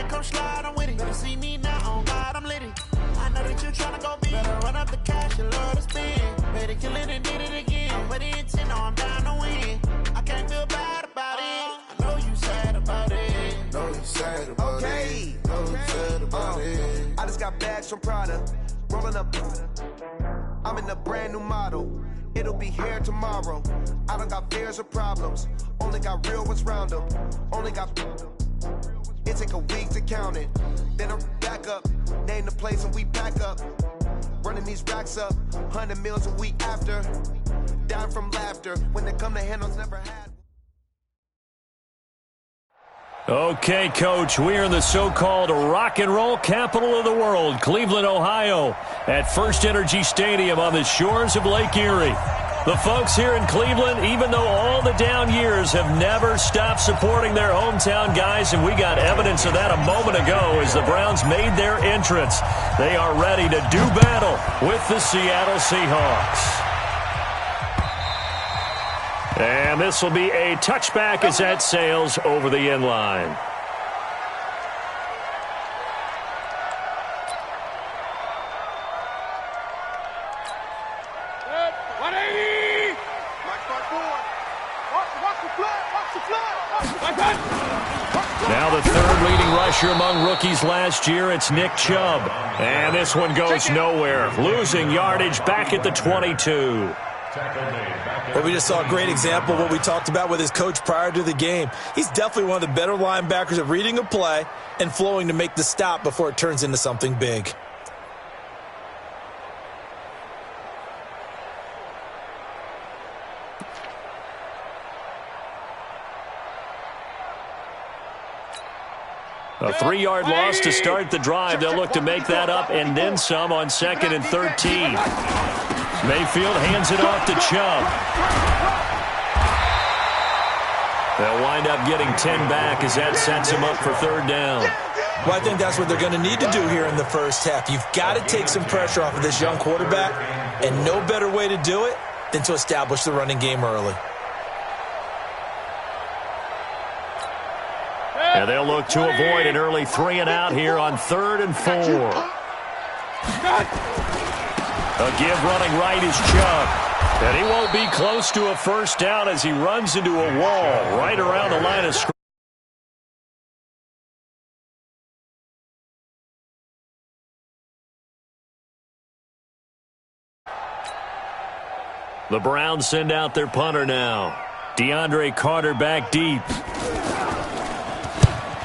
man, come slide, I'm with it. Better see me now, on God, I'm litty. I know that you tryna go big. Better run up the cash, you love to spend. Better kill it and did it again. I'm with the intent, no, I'm down to win. I can't feel bad about it. I know you sad about it. Know you sad about it. Know you sad about it. I just got bags from Prada. Rolling up. I'm in a brand new model. It'll be here tomorrow. I don't got fears or problems. Only got real ones round them. Only got. It take a week to count it. Then I'm back up. Name the place and we back up. Running these racks up. 100 meals a week after. Down from laughter. When they come to handles never had. Okay, Coach, we are in the so-called rock and roll capital of the world, Cleveland, Ohio, at First Energy Stadium on the shores of Lake Erie. The folks here in Cleveland, even though all the down years, have never stopped supporting their hometown guys, and we got evidence of that a moment ago as the Browns made their entrance. They are ready to do battle with the Seattle Seahawks. And this will be a touchback as that sails over the end line. Now the third leading rusher among rookies last year, it's Nick Chubb. And this one goes nowhere, losing yardage back at the 22. Well, we just saw a great example of what we talked about with his coach prior to the game. He's definitely one of the better linebackers at reading a play and flowing to make the stop before it turns into something big. A 3-yard loss to start the drive. They'll look to make that up and then some on 2nd and 13. Mayfield hands it off to Chubb. They'll wind up getting 10 back as that sets him up for 3rd down. Well, I think that's what they're going to need to do here in the first half. You've got to take some pressure off of this young quarterback, and no better way to do it than to establish the running game early. And they'll look to avoid an early 3 and out here on 3rd and 4. A give running right is Chubb. And he won't be close to a first down as he runs into a wall right around the line of scrimmage. The Browns send out their punter now. DeAndre Carter back deep.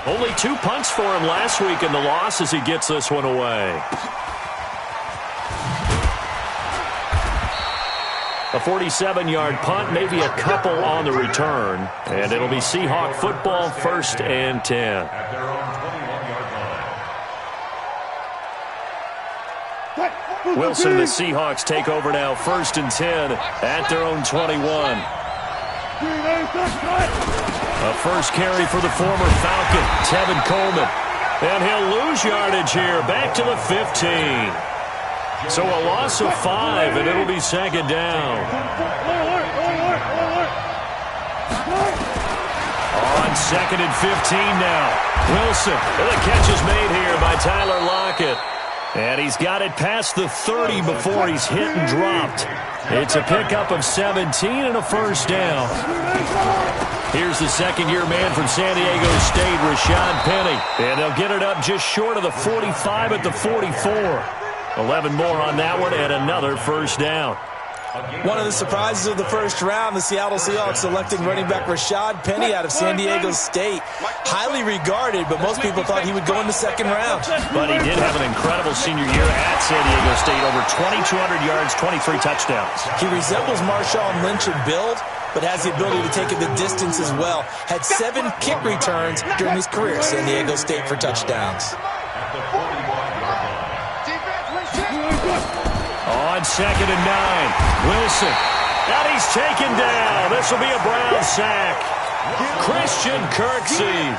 Only 2 punts for him last week in the loss as he gets this one away. A 47-yard punt, maybe a couple on the return. And it'll be Seahawk football, 1st and 10. Wilson and the Seahawks take over now, 1st and 10 at their own 21. A first carry for the former Falcon, Tevin Coleman. And he'll lose yardage here, back to the 15. So a loss of 5, and it'll be 2nd down. On 2nd and 15 now. Wilson, and the catch is made here by Tyler Lockett. And he's got it past the 30 before he's hit and dropped. It's a pickup of 17 and a first down. Here's the 2nd-year man from San Diego State, Rashad Penny. And they'll get it up just short of the 45 at the 44. 11 more on that one and another first down. One of the surprises of the first round, the Seattle Seahawks selecting running back Rashad Penny out of San Diego State. Highly regarded, but most people thought he would go in the 2nd round. But he did have an incredible senior year at San Diego State. Over 2,200 yards, 23 touchdowns. He resembles Marshawn Lynch in build, but has the ability to take it the distance as well. Had 7 kick returns during his career at San Diego State for touchdowns. On 2nd and 9, Wilson. And he's taken down. This will be a Brown sack. Christian Kirksey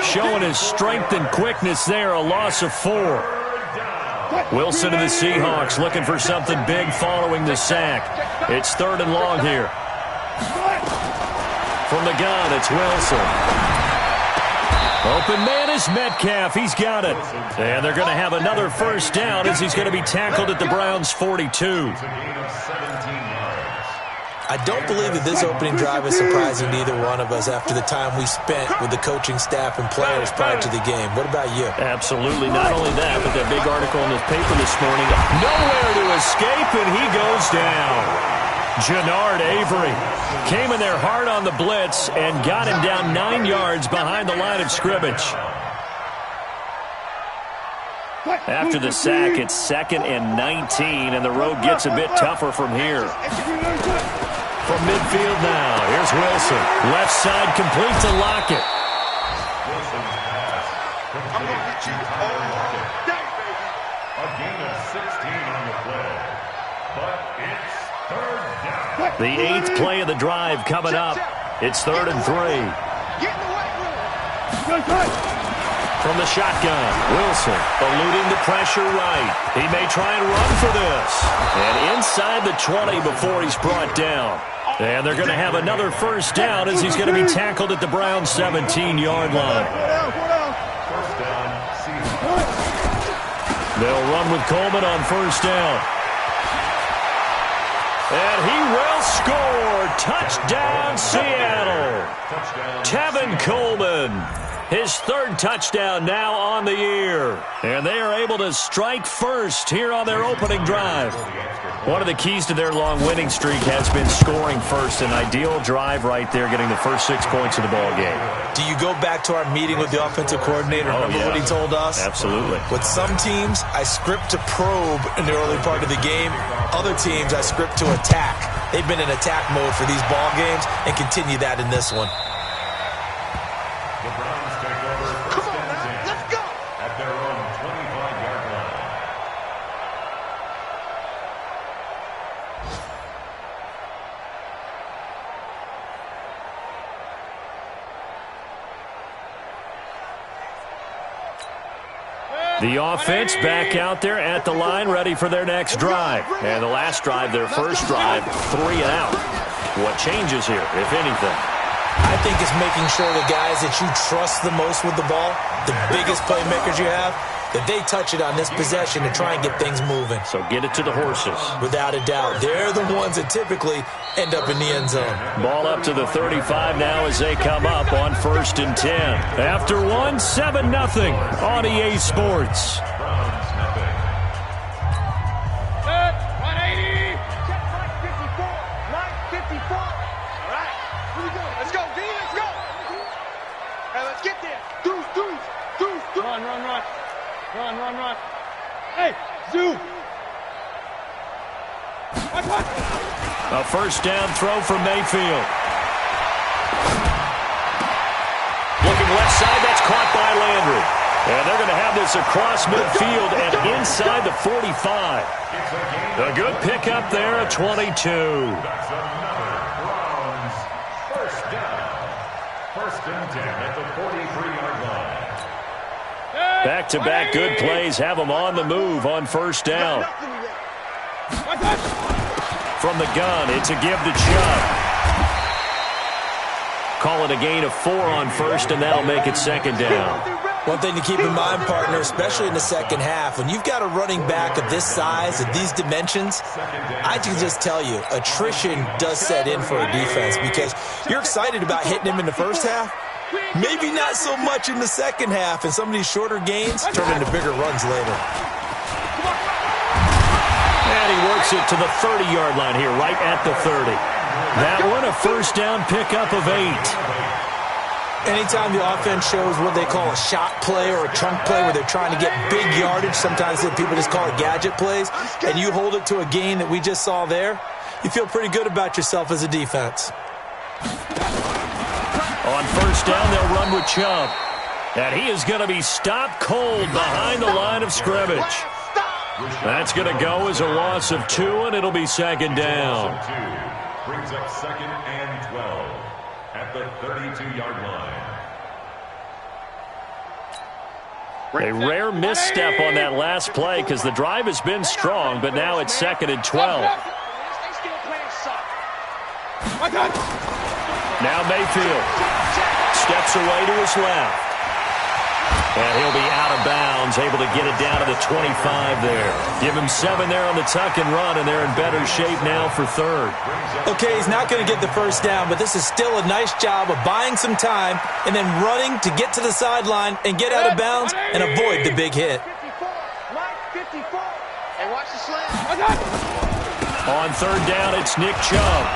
showing his strength and quickness there. A loss of 4. Wilson and the Seahawks looking for something big following the sack. It's 3rd and long here. From the gun, it's Wilson. Open man is Metcalf. He's got it. And they're going to have another first down as he's going to be tackled at the Browns' 42. I don't believe that this opening drive is surprising to either one of us after the time we spent with the coaching staff and players prior to the game. What about you? Absolutely. Not only that, but that big article in the paper this morning. Nowhere to escape, and he goes down. Jannard Avery came in there hard on the blitz and got him down 9 yards behind the line of scrimmage. After the sack, it's 2nd and 19, and the road gets a bit tougher from here. From midfield now, here's Wilson. Left side complete to Lockett. I'm going to get you all day, baby. A gain of 16 on the play. But it's 3rd down. The 8th play of the drive coming up. It's 3rd and 3. Get in the way. From the shotgun, Wilson eluding the pressure right. He may try and run for this. And inside the 20 before he's brought down. And they're going to have another first down as he's going to be tackled at the Browns' 17-yard line. They'll run with Coleman on first down. And he will score. Touchdown, Seattle. Tevin Coleman. His 3rd touchdown now on the year. And they are able to strike first here on their opening drive. One of the keys to their long winning streak has been scoring first. An ideal drive right there, getting the first 6 points of the ball game. Do you go back to our meeting with the offensive coordinator? Remember what he told us? Absolutely. With some teams, I script to probe in the early part of the game. Other teams, I script to attack. They've been in attack mode for these ball games and continue that in this one. The offense back out there at the line, ready for their next drive. And the last drive, their first drive, 3 and out. What changes here, if anything? I think it's making sure the guys that you trust the most with the ball, the biggest playmakers you have, that they touch it on this possession to try and get things moving. So get it to the horses. Without a doubt. They're the ones that typically end up in the end zone. Ball up to the 35 now as they come up on 1st and 10. After 7-0 on EA Sports. 180. Check right 54. Right 54. All right. Here we go. Let's go, D. Let's go. Hey, let's get there. Deuce. Run. Run. Hey, Zoo. What? A first down throw from Mayfield. Looking left side, that's caught by Landry. And they're going to have this across midfield and inside the 45. A good pickup there at 22. That's another Browns first down. 1st and 10 at the 43-yard line. Back-to-back good plays have them on the move on first down. From the gun, it's a give to Chubb. Call it a gain of 4 on first, and that'll make it 2nd down. One thing to keep in mind, partner, especially in the second half, when you've got a running back of this size, of these dimensions, I can just tell you, attrition does set in for a defense because you're excited about hitting him in the first half. Maybe not so much in the second half, and some of these shorter gains turn into bigger runs later. And he works it to the 30-yard line here, right at the 30. That one, a first down pickup of 8. Anytime the offense shows what they call a shot play or a chunk play where they're trying to get big yardage, sometimes people just call it gadget plays, and you hold it to a gain that we just saw there, you feel pretty good about yourself as a defense. On first down, they'll run with Chubb. And he is going to be stopped cold behind the line of scrimmage. That's going to go as a loss of 2, and it'll be 2nd down. Brings up 2nd and 12 at the 32-yard line. A rare misstep on that last play because the drive has been strong, but now it's 2nd and 12. Now Mayfield steps away to his left. And he'll be out of bounds, able to get it down to the 25 there. Give him 7 there on the tuck and run, and they're in better shape now for third. Okay, he's not going to get the first down, but this is still a nice job of buying some time and then running to get to the sideline and get out of bounds and avoid the big hit. 54. Hey, watch the slam. On third down, it's Nick Chubb.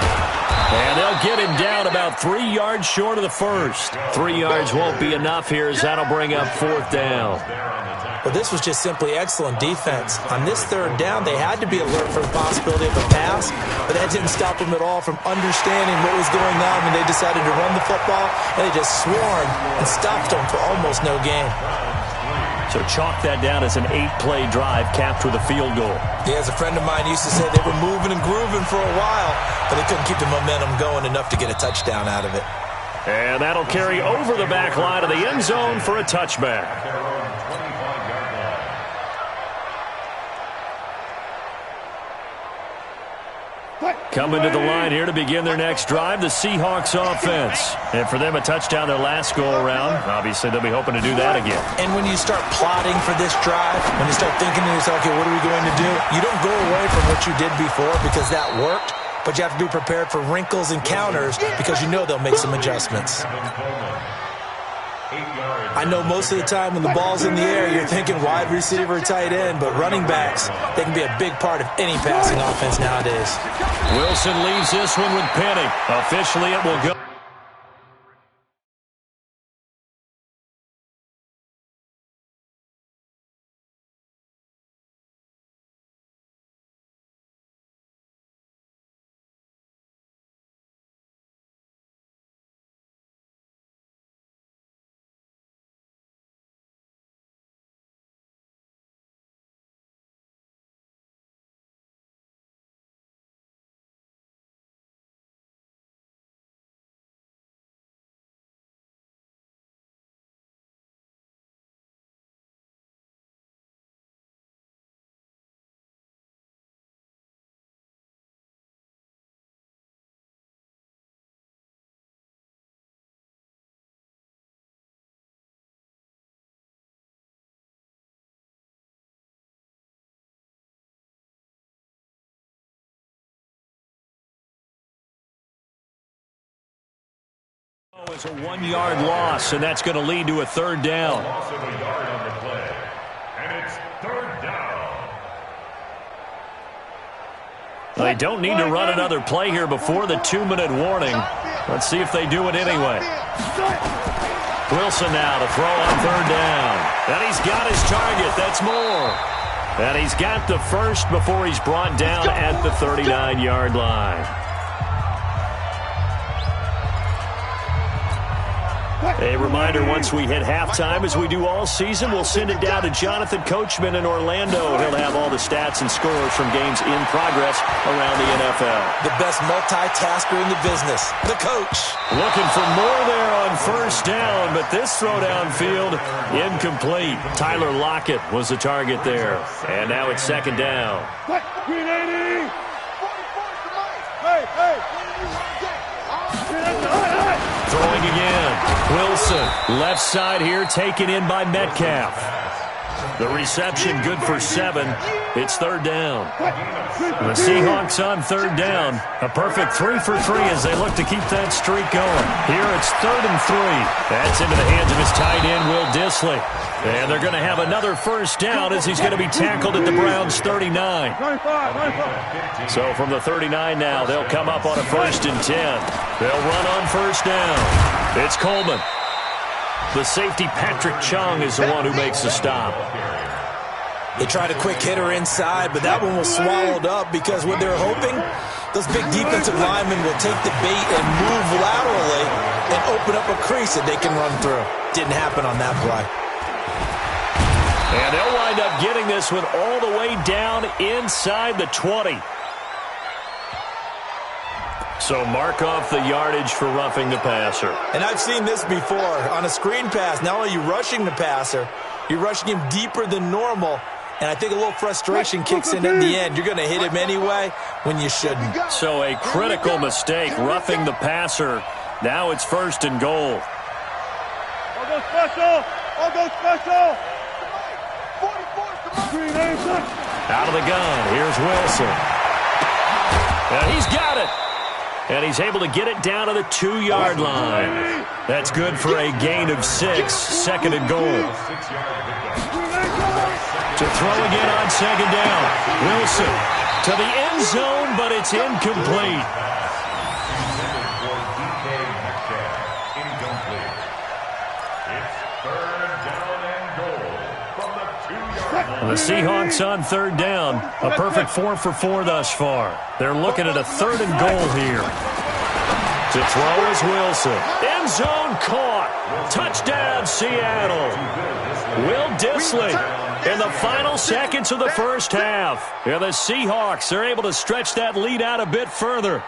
And they'll get him down about 3 yards short of the first. 3 yards won't be enough here as that'll bring up fourth down. Well, this was just simply excellent defense. On this third down, they had to be alert for the possibility of a pass, but that didn't stop them at all from understanding what was going on when they decided to run the football, and they just swarmed and stopped them for almost no gain. So chalk that down as an 8-play drive capped with a field goal. Yeah, as a friend of mine used to say, they were moving and grooving for a while, but they couldn't keep the momentum going enough to get a touchdown out of it. And that'll carry over the back line of the end zone for a touchback. Coming to the line here to begin their next drive, the Seahawks offense. And for them, a touchdown their last go-around. Obviously, they'll be hoping to do that again. And when you start plotting for this drive, when you start thinking to yourself, okay, what are we going to do? You don't go away from what you did before because that worked, but you have to be prepared for wrinkles and counters because you know they'll make some adjustments. I know most of the time when the ball's in the air, you're thinking wide receiver, tight end, but running backs, they can be a big part of any passing offense nowadays. Wilson leaves this one with Penny. Officially, it will go. It's a 1-yard loss, and that's going to lead to a third down. Loss of a yard on the play, and it's third down. They don't need to run another play here before the 2-minute warning. Let's see if they do it anyway. Wilson now to throw on third down. And he's got his target. That's more. And he's got the first before he's brought down at the 39-yard line. A reminder, once we hit halftime, as we do all season, we'll send it down to Jonathan Coachman in Orlando. He'll have all the stats and scores from games in progress around the NFL. The best multitasker in the business, the coach. Looking for more there on first down, but this throw downfield, incomplete. Tyler Lockett was the target there. And now it's second down. Green 80. Hey. Throwing again. Wilson, left side here, taken in by Metcalf. The reception good for 7. It's third down. The Seahawks on third down. A perfect 3 for 3 as they look to keep that streak going. Here it's 3rd and 3. That's into the hands of his tight end, Will Dissly. And they're going to have another first down as he's going to be tackled at the Browns' 39. So from the 39 now, they'll come up on a 1st and 10. They'll run on first down. It's Coleman. The safety, Patrick Chung, is the one who makes the stop. They tried a quick hitter inside, but that one was swallowed up because what they're hoping, those big defensive linemen will take the bait and move laterally and open up a crease that they can run through. Didn't happen on that play. And they'll wind up getting this one all the way down inside the 20. So mark off the yardage for roughing the passer. And I've seen this before. On a screen pass, not only are you rushing the passer, you're rushing him deeper than normal. And I think a little frustration kicks in at the end. You're going to hit him anyway when you shouldn't. So a critical mistake, roughing the passer. Now it's 1st and goal. Special. I'll go special. 44, come on. Out of the gun, here's Wilson. And he's got it. And he's able to get it down to the 2-yard line. That's good for a gain of 6, second and goal. To throw again on second down. Wilson to the end zone, but it's incomplete. The Seahawks on third down. A perfect 4 for 4 thus far. They're looking at a 3rd and goal here. To throw is Wilson. End zone caught. Touchdown, Seattle. Will Dissly in the final seconds of the first half. Yeah, the Seahawks are able to stretch that lead out a bit further.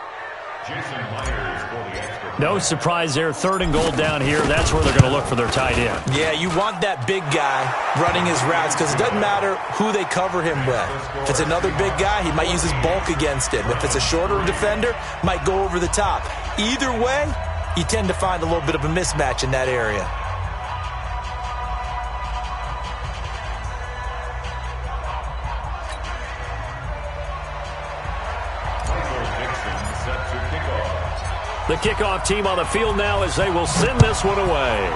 No surprise there, 3rd and goal down here. That's where they're going to look for their tight end. Yeah, you want that big guy running his routes because it doesn't matter who they cover him with. If it's another big guy, he might use his bulk against him. If it's a shorter defender, might go over the top. Either way, you tend to find a little bit of a mismatch in that area. The kickoff team on the field now as they will send this one away.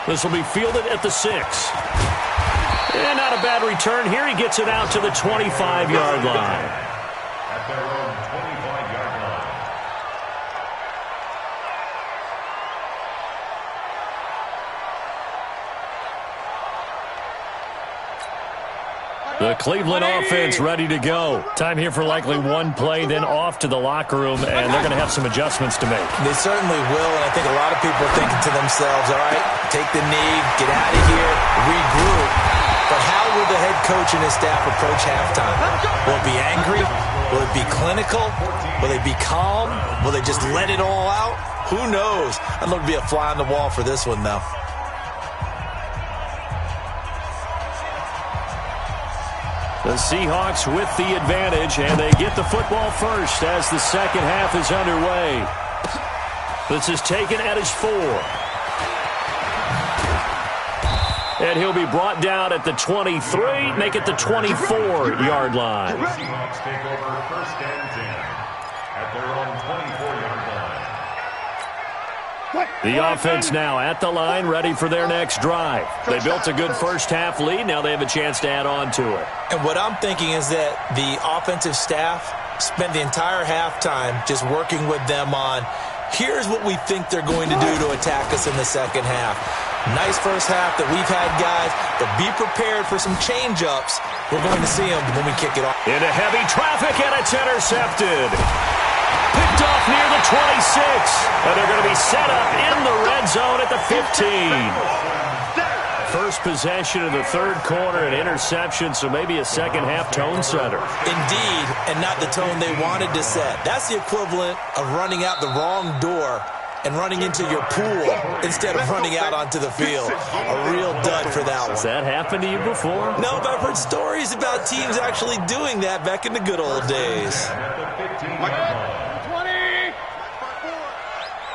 This will be fielded at the 6. And not a bad return here. He gets it out to the 25-yard line. At their own 25-yard line. The Cleveland offense ready to go. Time here for likely one play, then off to the locker room, and they're going to have some adjustments to make. They certainly will, and I think a lot of people are thinking to themselves, all right, take the knee, get out of here, regroup. But how will the head coach and his staff approach halftime? Will it be angry? Will it be clinical? Will they be calm? Will they just let it all out? Who knows? I'd love to be a fly on the wall for this one, though. The Seahawks with the advantage, and they get the football first as the second half is underway. This is taken at his 4. And he'll be brought down at the 23, make it the 24-yard line. The Seahawks take over 1st and 10 at their own 24-yard line. The offense now at the line, ready for their next drive. They built a good first half lead. Now they have a chance to add on to it. And what I'm thinking is that the offensive staff spent the entire halftime just working with them on, here's what we think they're going to do to attack us in the second half. Nice first half that we've had, guys, but be prepared for some change-ups. We're going to see them when we kick it off. Into heavy traffic, and it's intercepted. Picked off near the 26. And they're going to be set up in the red zone at the 15. First possession of the third quarter, an interception, so maybe a second half tone setter. Indeed, and not the tone they wanted to set. That's the equivalent of running out the wrong door and running into your pool instead of running out onto the field. A real dud for that one. Has that happened to you before? No, but I've heard stories about teams actually doing that back in the good old days. 20!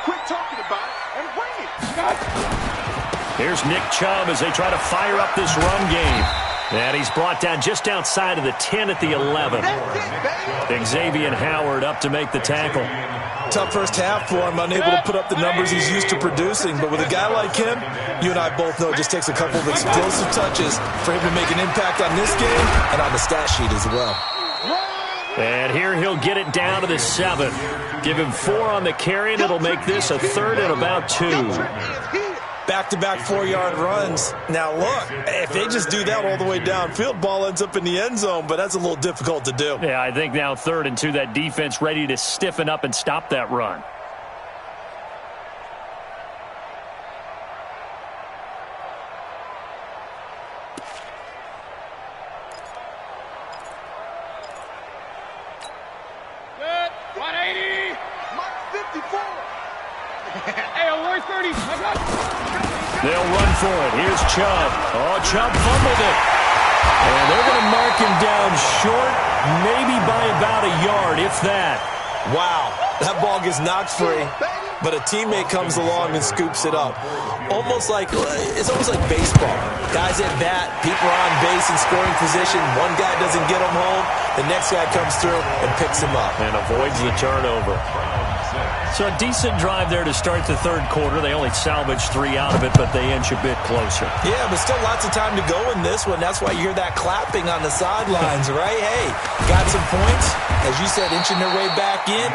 Quit talking about it and bring it. Here's Nick Chubb as they try to fire up this run game. And he's brought down just outside of the 10 at the 11. Xavier Howard up to make the tackle. Tough first half for him, unable to put up the numbers he's used to producing. But with a guy like him, you and I both know it just takes a couple of explosive touches for him to make an impact on this game and on the stat sheet as well. And here he'll get it down to the 7. Give him 4 on the carry, and it'll make this a 3rd and about 2. Back-to-back 4-yard runs. Now, look, if they just do that all the way downfield, ball ends up in the end zone, but that's a little difficult to do. Yeah, I think now 3rd and 2, that defense ready to stiffen up and stop that run. Good. 180. Mark 54. Hey, alert 30. They'll run for it. Here's Chubb. Oh, Chubb fumbled it. And they're going to mark him down short, maybe by about a yard, if that. Wow, that ball gets knocked free. but a teammate comes along and scoops it up. It's almost like baseball. Guys at bat, people are on base in scoring position. One guy doesn't get him home. The next guy comes through and picks him up. And avoids the turnover. So a decent drive there to start the third quarter. They only salvaged 3 out of it, but they inch a bit closer. Yeah, but still lots of time to go in this one. That's why you hear that clapping on the sidelines, right? Hey, got some points. As you said, inching their way back in.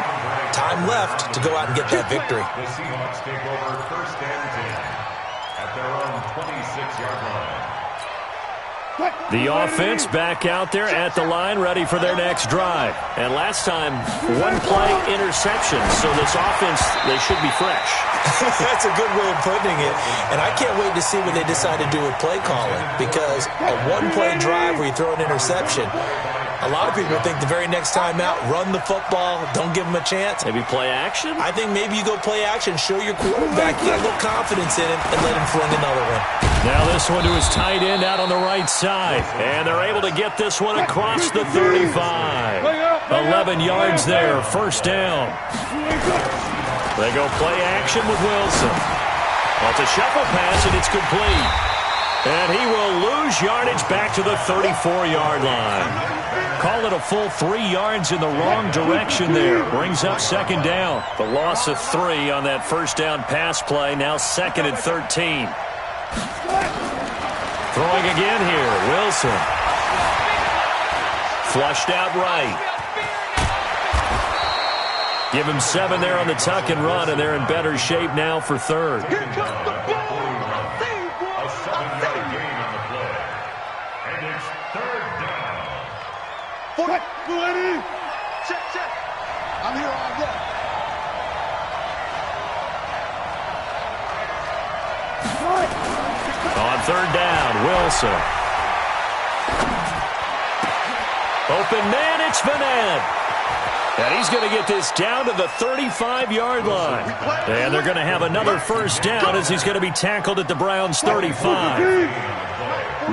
Time left to go out and get that victory. The Seahawks take over first and 10 at their own 26-yard line. The offense back out there at the line, ready for their next drive. And last time, 1-play interception. So this offense, they should be fresh. That's a good way of putting it. And I can't wait to see what they decide to do with play calling. Because a 1-play drive where you throw an interception, a lot of people think the very next time out, run the football, don't give them a chance. Maybe play action? I think maybe you go play action, show your quarterback you got a little confidence in him, and let him fling another one. Now this one to his tight end out on the right side. And they're able to get this one across the 35. 11 yards there, first down. They go play action with Wilson. Well, it's a shuffle pass, and it's complete. And he will lose yardage back to the 34-yard line. Call it a full 3 yards in the wrong direction there. Brings up second down. The loss of 3 on that first down pass play. Now second and 13. Throwing again here, Wilson. Flushed out right. Give him 7 there on the tuck and run, and they're in better shape now for third. A 7-yard gain on the play. And it's third down. Check. I'm here all day. On third down, Wilson. Open man, it's Vanette. And he's going to get this down to the 35-yard line. And they're going to have another first down as he's going to be tackled at the Browns' 35.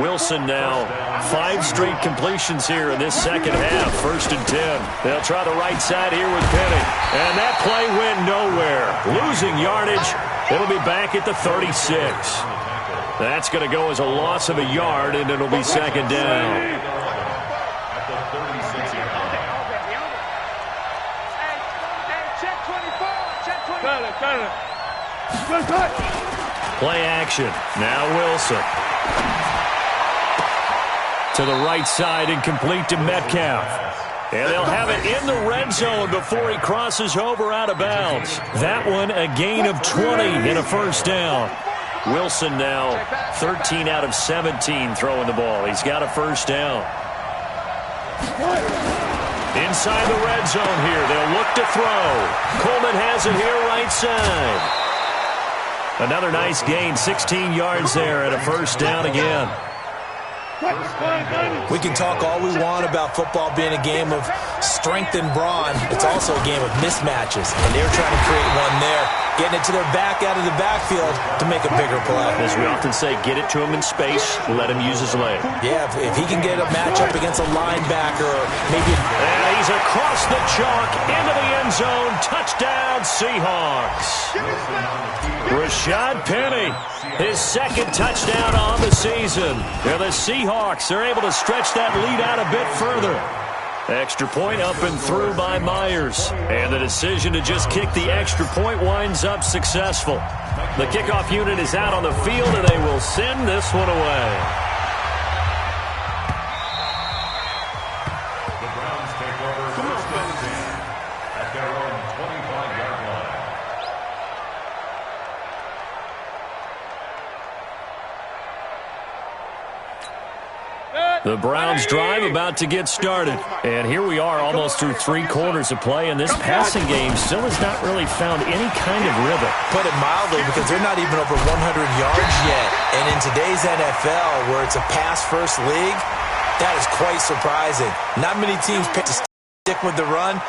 Wilson now 5 straight completions here in this second half. First and 10. They'll try the right side here with Penny. And that play went nowhere. Losing yardage. It'll be back at the 36. That's going to go as a loss of a yard, and it'll be second down. At the 36-yard line. Play action. Now Wilson. To the right side and complete to Metcalf. And they'll have it in the red zone before he crosses over out of bounds. That one a gain of 20 and a first down. Wilson now 13 out of 17 throwing the ball. He's got a first down. Inside the red zone here. They'll look to throw. Coleman has it here right side. Another nice gain, 16 yards there and a first down again. We can talk all we want about football being a game of strength and brawn. It's also a game of mismatches, and they're trying to create one there, getting it to their back out of the backfield to make a bigger play. As we often say, get it to him in space, let him use his leg. Yeah, if he can get a matchup against a linebacker or maybe... And he's across the chalk into the end zone. Touchdown, Seahawks. Rashad Penny, his second touchdown on the season. And the Seahawks are able to stretch that lead out a bit further. Extra point up and through by Myers. And the decision to just kick the extra point winds up successful. The kickoff unit is out on the field, and they will send this one away. The Browns take over first and 10 at their own 25-yard line. The Browns drive about to get started. And here we are almost through 3 quarters of play, and this passing game still has not really found any kind of rhythm. Put it mildly, because they're not even over 100 yards yet. And in today's NFL, where it's a pass-first league, that is quite surprising. Not many teams pick to stick with the run.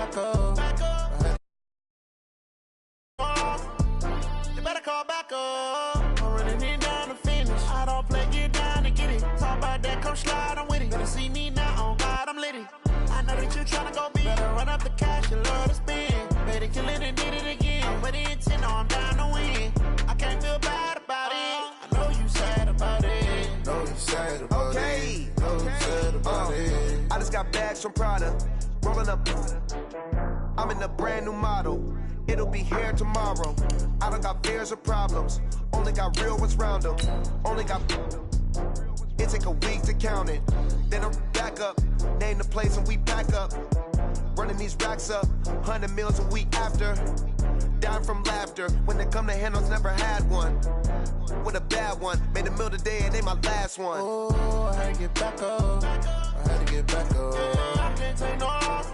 back up. You better call back up. I'm running it down to finish. I don't play, get down to get it. Talk about that, come slide, I'm with it. Better see me now, on God, I'm litty. I know that you tryna go big. Better run up the cash, you love to spend. Better kill it and did it again. But the intent, no, I'm down to win. I can't feel bad about it. I know you sad about it. Know you sad about it. Know you sad about it. I just got bags from Prada. Rolling up. I'm in a brand new model. It'll be here tomorrow. I don't got fears or problems. Only got real ones round them. Only got. It take a week to count it. Then I'm back up. Name the place and we pack up. Running these racks up. 100 meals a week after. Down from laughter. When they come to handles, never had one. With a bad one. Made a meal today and ain't my last one. Oh, I had to get back up. I had to get back up. I can't take no off.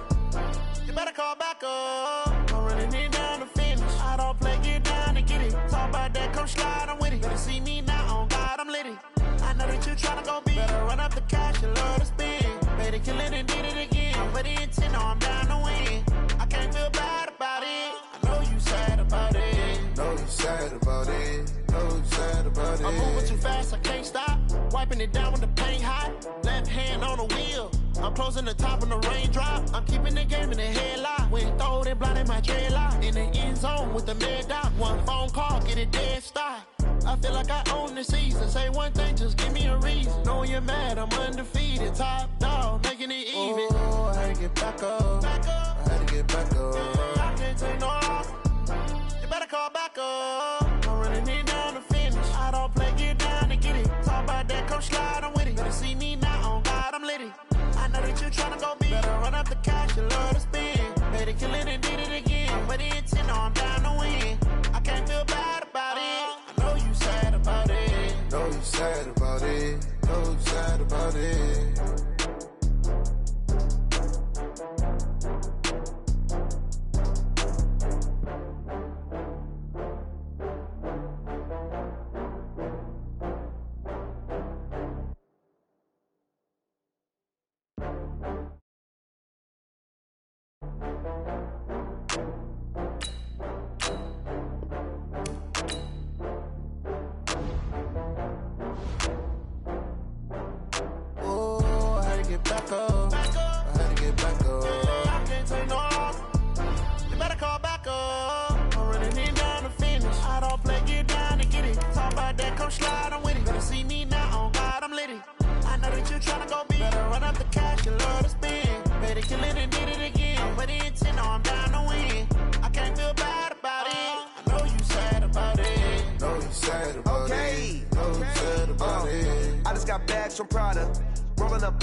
You better call back up. I'm running it down to finish. I don't play, get down to get it. Talk about that, come slide, I'm with it. Better see me now, on God, I'm litty. I know that you tryna go big. Better run up the cash, you love to spend. Better kill it and did it again. But the intent, no, I'm down to win. I can't feel bad about it. I know you sad about it. Know you sad about it. Know you sad about it. I'm moving too fast, I can't stop. Wiping it down with the paint hot. Left hand on the wheel. I'm closing the top when the raindrop. I'm keeping the game in the headlock. When throw it blind in my dreadlock. In the end zone with the mad dot. One phone call, get it dead stop. I feel like I own the season. Say one thing, just give me a reason. Knowing you're mad, I'm undefeated. Top dog, making it even. Oh, I had to get back up. I had to get back up. I can't take no off. You better call back up. I'm running it down to finish. I don't play, get down to get it. Talk about that, come slide, I'm with it. Better see me now, on God, I'm litty. I know that you tryna go big. Better run up the cash, you love to spend. Better kill it and did it again. But the intent, no, I'm down to win. I can't feel bad about it. I know you sad about it. Know you sad about it. Know you sad about it. Oh, I had to get back up. I had to get back up. I can't take no off. You better call back up. I'm running it down to finish. I don't play, get down to get it. Talk about that, come slide, I'm with it. Better see me now, on God, I'm litty. I know that you tryna go big. Better run up the cash, you love to spend. Better kill it and did it again. But the intent, no, I'm down to win. I can't feel bad about it. I know you sad about it. Know you sad about Okay. it. Know you sad about it. I just got bags from Prada. Rolling up.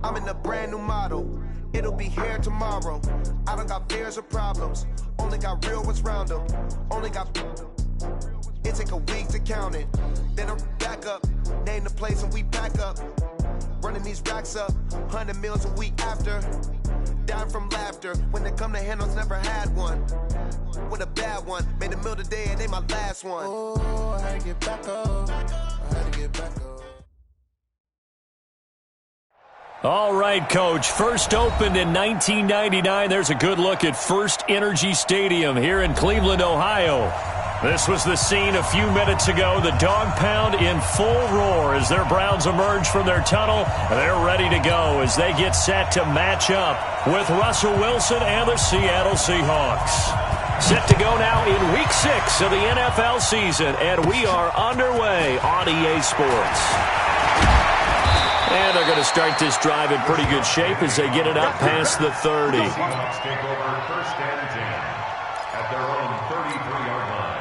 I'm in a brand new model. It'll be here tomorrow. I don't got fears or problems. Only got real ones round them. Only got. It take a week to count it. Then I'm back up. Name the place and we pack up. Running these racks up. 100 meals a week after. Down from laughter. When they come to handles, never had one. With a bad one. Made a meal today and ain't my last one. Oh, I had to get back up. I had to get back up. All right, Coach. First opened in 1999. There's a good look at First Energy Stadium here in Cleveland, Ohio. This was the scene a few minutes ago. The dog pound in full roar as their Browns emerge from their tunnel. They're ready to go as they get set to match up with Russell Wilson and the Seattle Seahawks. Set to go now in Week 6 of the NFL season, and we are underway on EA Sports. And they're going to start this drive in pretty good shape as they get it up past the 30. Seahawks take over first and 10 at their own 33-yard line.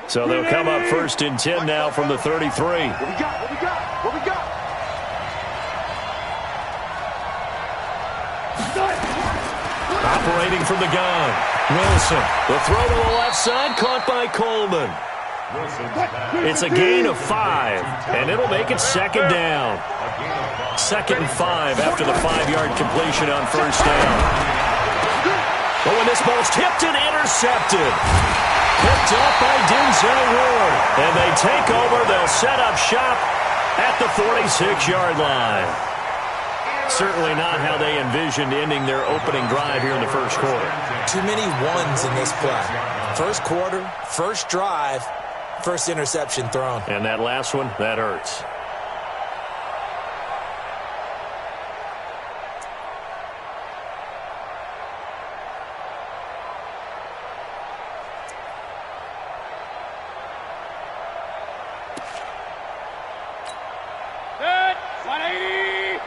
So they'll come up first and 10 now from the 33. What we got? What we got? What we got? Operating from the gun, Wilson. The throw to the left side, caught by Coleman. It's a gain of 5, and it'll make it second down. Second and 5 after the 5-yard completion on first down. But when this ball's tipped and intercepted. Picked up by Denzel Ward. And they take over. They'll set up shop at the 46-yard line. Certainly not how they envisioned ending their opening drive here in the first quarter. Too many ones in this play. First quarter, first drive, first interception thrown. And that last one, that hurts. Set. 180.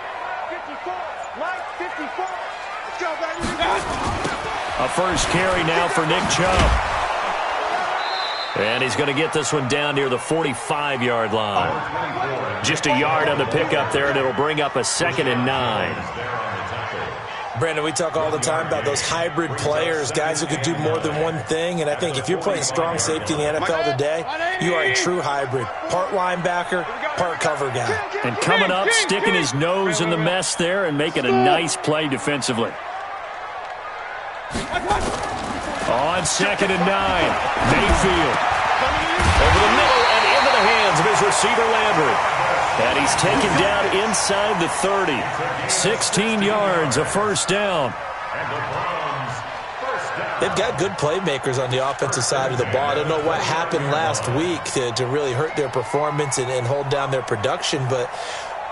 54. Mike, 54. Let's go, baby. A first carry now for Nick Chubb. And he's going to get this one down near the 45-yard line. Just a yard on the pickup there, and it'll bring up a 2nd and 9. Brandon, we talk all the time about those hybrid players, guys who could do more than one thing. And I think if you're playing strong safety in the NFL today, you are a true hybrid. Part linebacker, part cover guy. And coming up, sticking his nose in the mess there and making a nice play defensively. On 2nd and 9, Mayfield. Over the middle and into the hands of his receiver, Landry. And he's taken down inside the 30. 16 yards, a first down. They've got good playmakers on the offensive side of the ball. I don't know what happened last week to really hurt their performance and hold down their production, but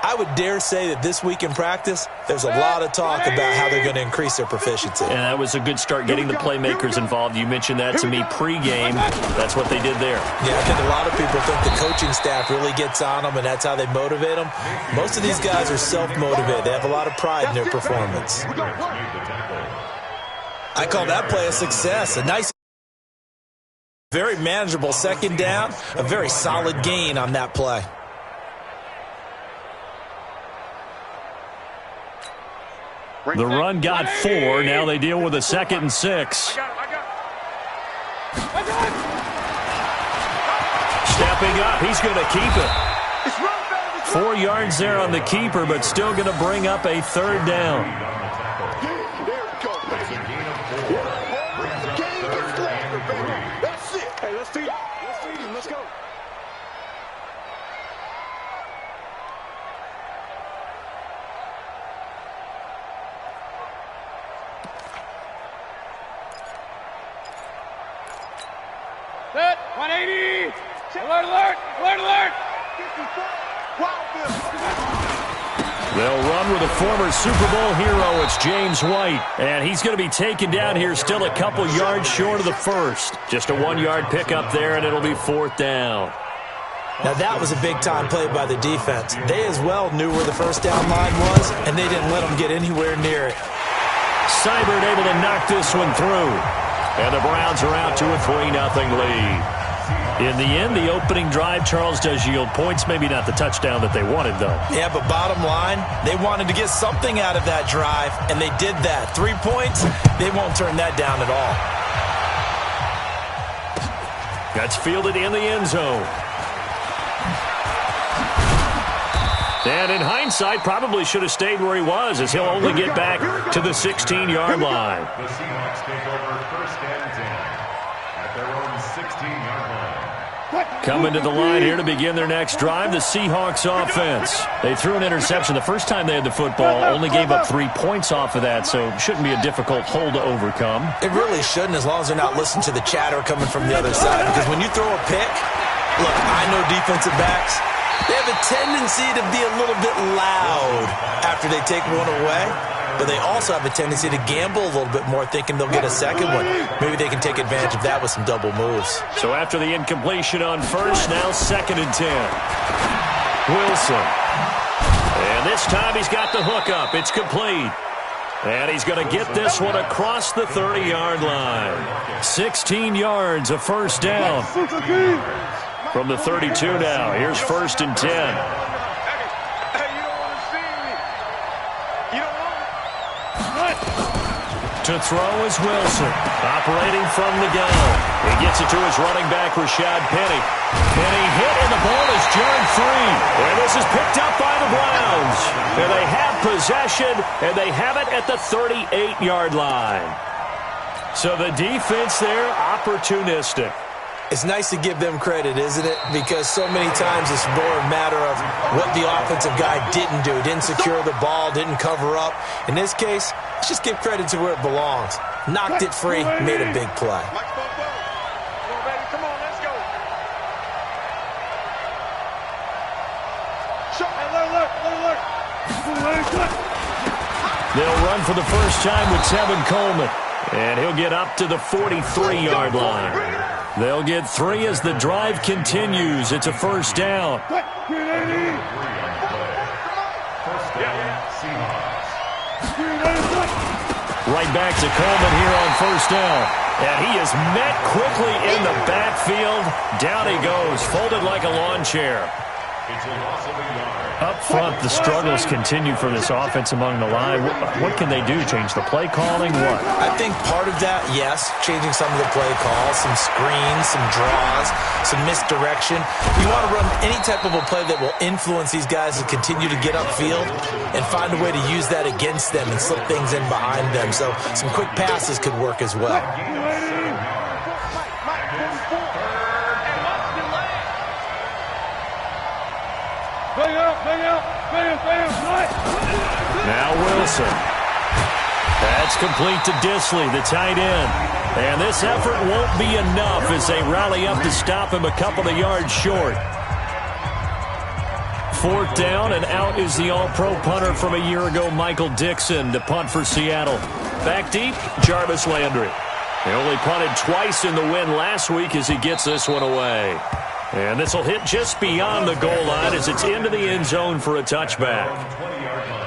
I would dare say that this week in practice, there's a lot of talk about how they're going to increase their proficiency. And that was a good start, getting the playmakers involved. You mentioned that to me pregame. That's what they did there. Yeah, I think a lot of people think the coaching staff really gets on them, and that's how they motivate them. Most of these guys are self-motivated. They have a lot of pride in their performance. I call that play a success. A nice, very manageable 2nd down, a very solid gain on that play. The run got 4. Now they deal with a 2nd and 6. Stepping up, he's going to keep it. 4 yards there on the keeper, but still going to bring up a 3rd down. That's it. Hey, let's feed him. Let's feed him. Let's go. Set. 180. Alert, alert. Alert, alert. 54. They'll run with a former Super Bowl hero. It's James White. And he's going to be taken down here, still a couple yards short of the first. Just a 1-yard pickup there, and it'll be 4th down. Now that was a big-time play by the defense. They as well knew where the first down line was, and they didn't let them get anywhere near it. Seibert able to knock this one through. And the Browns are out to a 3-0 lead. In the end, the opening drive, Charles, does yield points. Maybe not the touchdown that they wanted, though. Yeah, but bottom line, they wanted to get something out of that drive, and they did that. 3 points, they won't turn that down at all. That's fielded in the end zone. And in hindsight, probably should have stayed where he was, as he'll only get back to the 16-yard line. The Seahawks take over 1st and 10 at their own 16-yard line. Coming to the line here to begin their next drive, the Seahawks offense. They threw an interception the first time they had the football, only gave up 3 points off of that, so it shouldn't be a difficult hole to overcome. It really shouldn't, as long as they're not listening to the chatter coming from the other side, because when you throw a pick, look, I know defensive backs, they have a tendency to be a little bit loud after they take one away, but they also have a tendency to gamble a little bit more, thinking they'll get a second one. Maybe they can take advantage of that with some double moves. So after the incompletion on first, now 2nd and 10. Wilson. And this time he's got the hook up. It's complete. And he's going to get this one across the 30-yard line. 16 yards, a first down. From the 32 now. Here's 1st and 10. Hey, you don't want to see me. You don't want To throw is Wilson. Operating from the gun. He gets it to his running back, Rashad Penny. Penny hit, and the ball is jarred free. And this is picked up by the Browns. And they have possession, and they have it at the 38-yard line. So the defense there, opportunistic. It's nice to give them credit, isn't it? Because so many times it's more a matter of what the offensive guy didn't do. Didn't secure the ball, didn't cover up. In this case, let's just give credit to where it belongs. Knocked it free, made a big play. They'll run for the first time with Tevin Coleman. And he'll get up to the 43-yard line. They'll get 3 as the drive continues. It's a first down. First down, Seahawks. Right back to Coleman here on first down. And he is met quickly in the backfield. Down he goes, folded like a lawn chair. It's a loss of a yard. Up front, the struggles continue for this offense among the line. What can they do? Change the play calling? What? I think part of that, yes, changing some of the play calls, some screens, some draws, some misdirection. You want to run any type of a play that will influence these guys to continue to get upfield and find a way to use that against them and slip things in behind them. So some quick passes could work as well. Now Wilson. That's complete to Disley, the tight end. And this effort won't be enough as they rally up to stop him a couple of yards short. 4th down, and out is the all-pro punter from a year ago, Michael Dixon, to punt for Seattle. Back deep, Jarvis Landry. He only punted twice in the win last week as he gets this one away. And this will hit just beyond the goal line as it's into the end zone for a touchback. 20-yard line.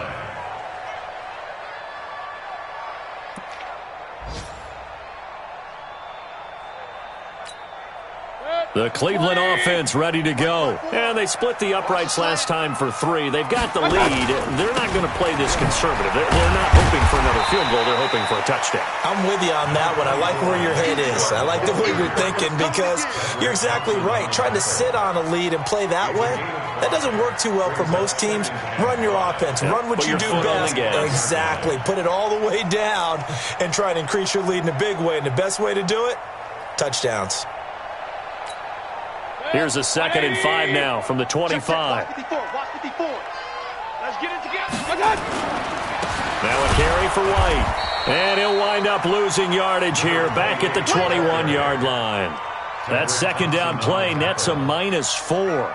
The Cleveland offense ready to go. And they split the uprights last time for 3. They've got the lead. They're not going to play this conservative. They're not hoping for another field goal. They're hoping for a touchdown. I'm with you on that one. I like where your head is. I like the way you're thinking because you're exactly right. Trying to sit on a lead and play that way, that doesn't work too well for most teams. Run your offense. Run what you do best. Exactly. Put it all the way down and try and increase your lead in a big way. And the best way to do it, touchdowns. Here's a 2nd and 5 now from the 25. Watch 54. Let's get it together. Now a carry for White. And he'll wind up losing yardage here back at the 21-yard line. That 2nd down play nets a -4.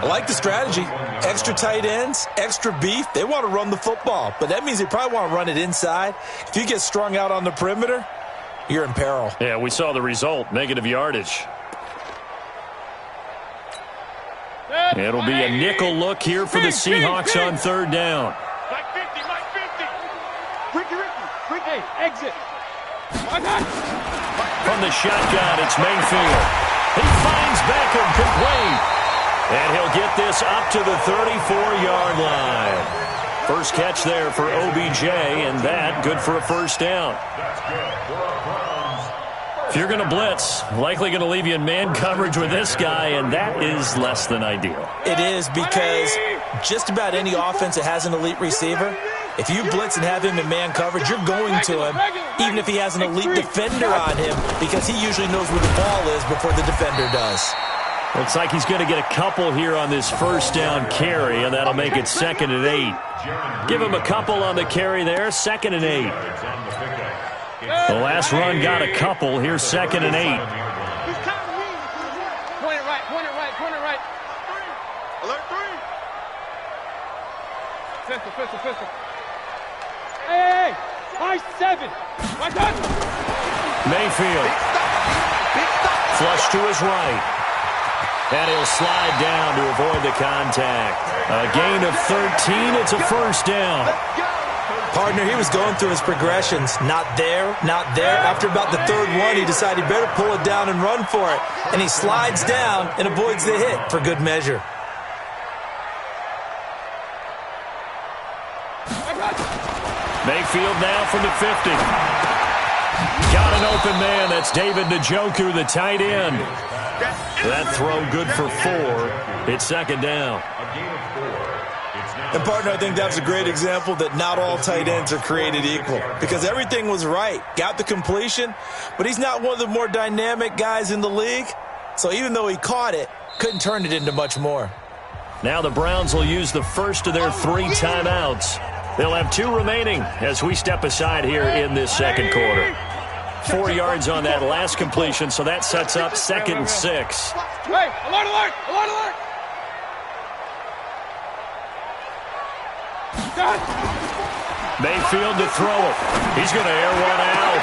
I like the strategy. Extra tight ends, extra beef. They want to run the football, but that means they probably want to run it inside. If you get strung out on the perimeter, you're in peril. Yeah, we saw the result, negative yardage. It'll be a nickel look here for the Seahawks on 3rd down. Mike 50. Ricky, exit. From the shotgun, it's Mayfield. He finds Beckham complete. And he'll get this up to the 34-yard line. First catch there for OBJ, and that good for a first down. That's good for a Browns. If you're going to blitz, likely going to leave you in man coverage with this guy, and that is less than ideal. It is because just about any offense that has an elite receiver, if you blitz and have him in man coverage, you're going to him, even if he has an elite defender on him, because he usually knows where the ball is before the defender does. Looks like he's going to get a couple here on this first down carry, and that'll make it 2nd and 8. Give him a couple on the carry there, 2nd and 8. The last run got a couple. Here's 2nd and 8. Point it right. Alert 3. Pistol. Hey, I-7. My God. Mayfield. Flush to his right. And he'll slide down to avoid the contact. A gain of 13. It's a first down. Partner, he was going through his progressions. Not there. After about the 3rd one, he decided he better pull it down and run for it. And he slides down and avoids the hit for good measure. Mayfield now from the 50. Got an open man. That's David Njoku, the tight end. That throw good for 4. It's 2nd down. And, partner, I think that's a great example that not all tight ends are created equal because everything was right. Got the completion, but he's not one of the more dynamic guys in the league. So even though he caught it, couldn't turn it into much more. Now the Browns will use the first of their 3 timeouts. They'll have 2 remaining as we step aside here in this second quarter. 4 yards on that last completion, so that sets up 2nd and 6. Hey, alert, alert, alert, alert! Mayfield to throw it. He's going to air one out.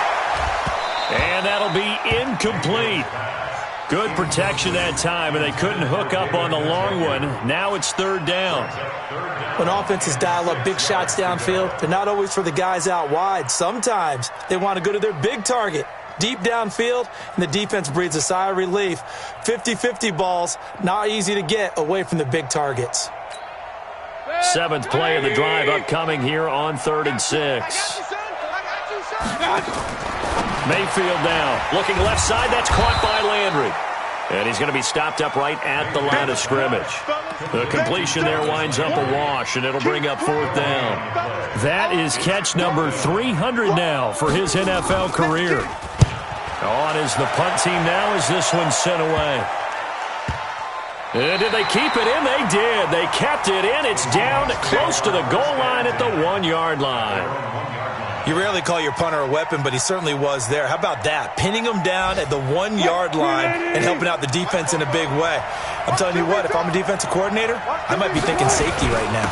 And that'll be incomplete. Good protection that time, and they couldn't hook up on the long one. Now it's 3rd down. When offenses dial up big shots downfield, they're not always for the guys out wide. Sometimes they want to go to their big target, deep downfield, and the defense breathes a sigh of relief. 50-50 balls, not easy to get away from the big targets. 7th play of the drive upcoming here on 3rd and 6. Mayfield now, looking left side. That's caught by Landry. And he's going to be stopped up right at the line of scrimmage. The completion there winds up a wash, and it'll bring up 4th down. That is catch number 300 now for his NFL career. On is the punt team now as this one's sent away. And did they keep it in? They did. They kept it in. It's down close to the goal line at the 1-yard line. You rarely call your punter a weapon, but he certainly was there. How about that? Pinning him down at the 1-yard line and helping out the defense in a big way. I'm telling you what, if I'm a defensive coordinator, I might be thinking safety right now.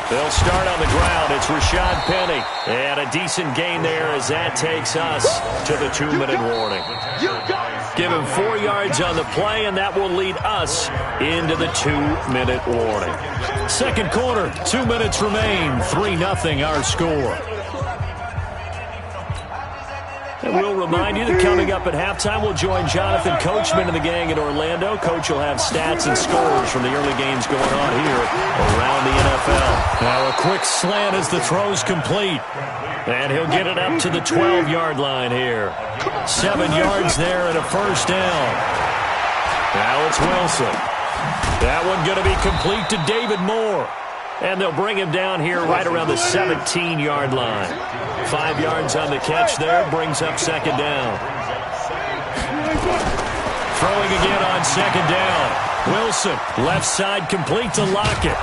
They'll start on the ground. It's Rashad Penny. And a decent gain there as that takes us to the 2-minute warning. Give him 4 yards on the play, and that will lead us into the 2-minute warning. Second quarter, 2 minutes remain. 3-0 our score. And we'll remind you that coming up at halftime, we'll join Jonathan Coachman and the gang in Orlando. Coach will have stats and scores from the early games going on here around the NFL. Now a quick slant as the throw's complete. And he'll get it up to the 12-yard line here. 7 yards there and a 1st down. Now it's Wilson. That one going to be complete to David Moore. And they'll bring him down here right around the 17-yard line. 5 yards on the catch there, brings up 2nd down. Throwing again on 2nd down. Wilson, left side complete to Lockett.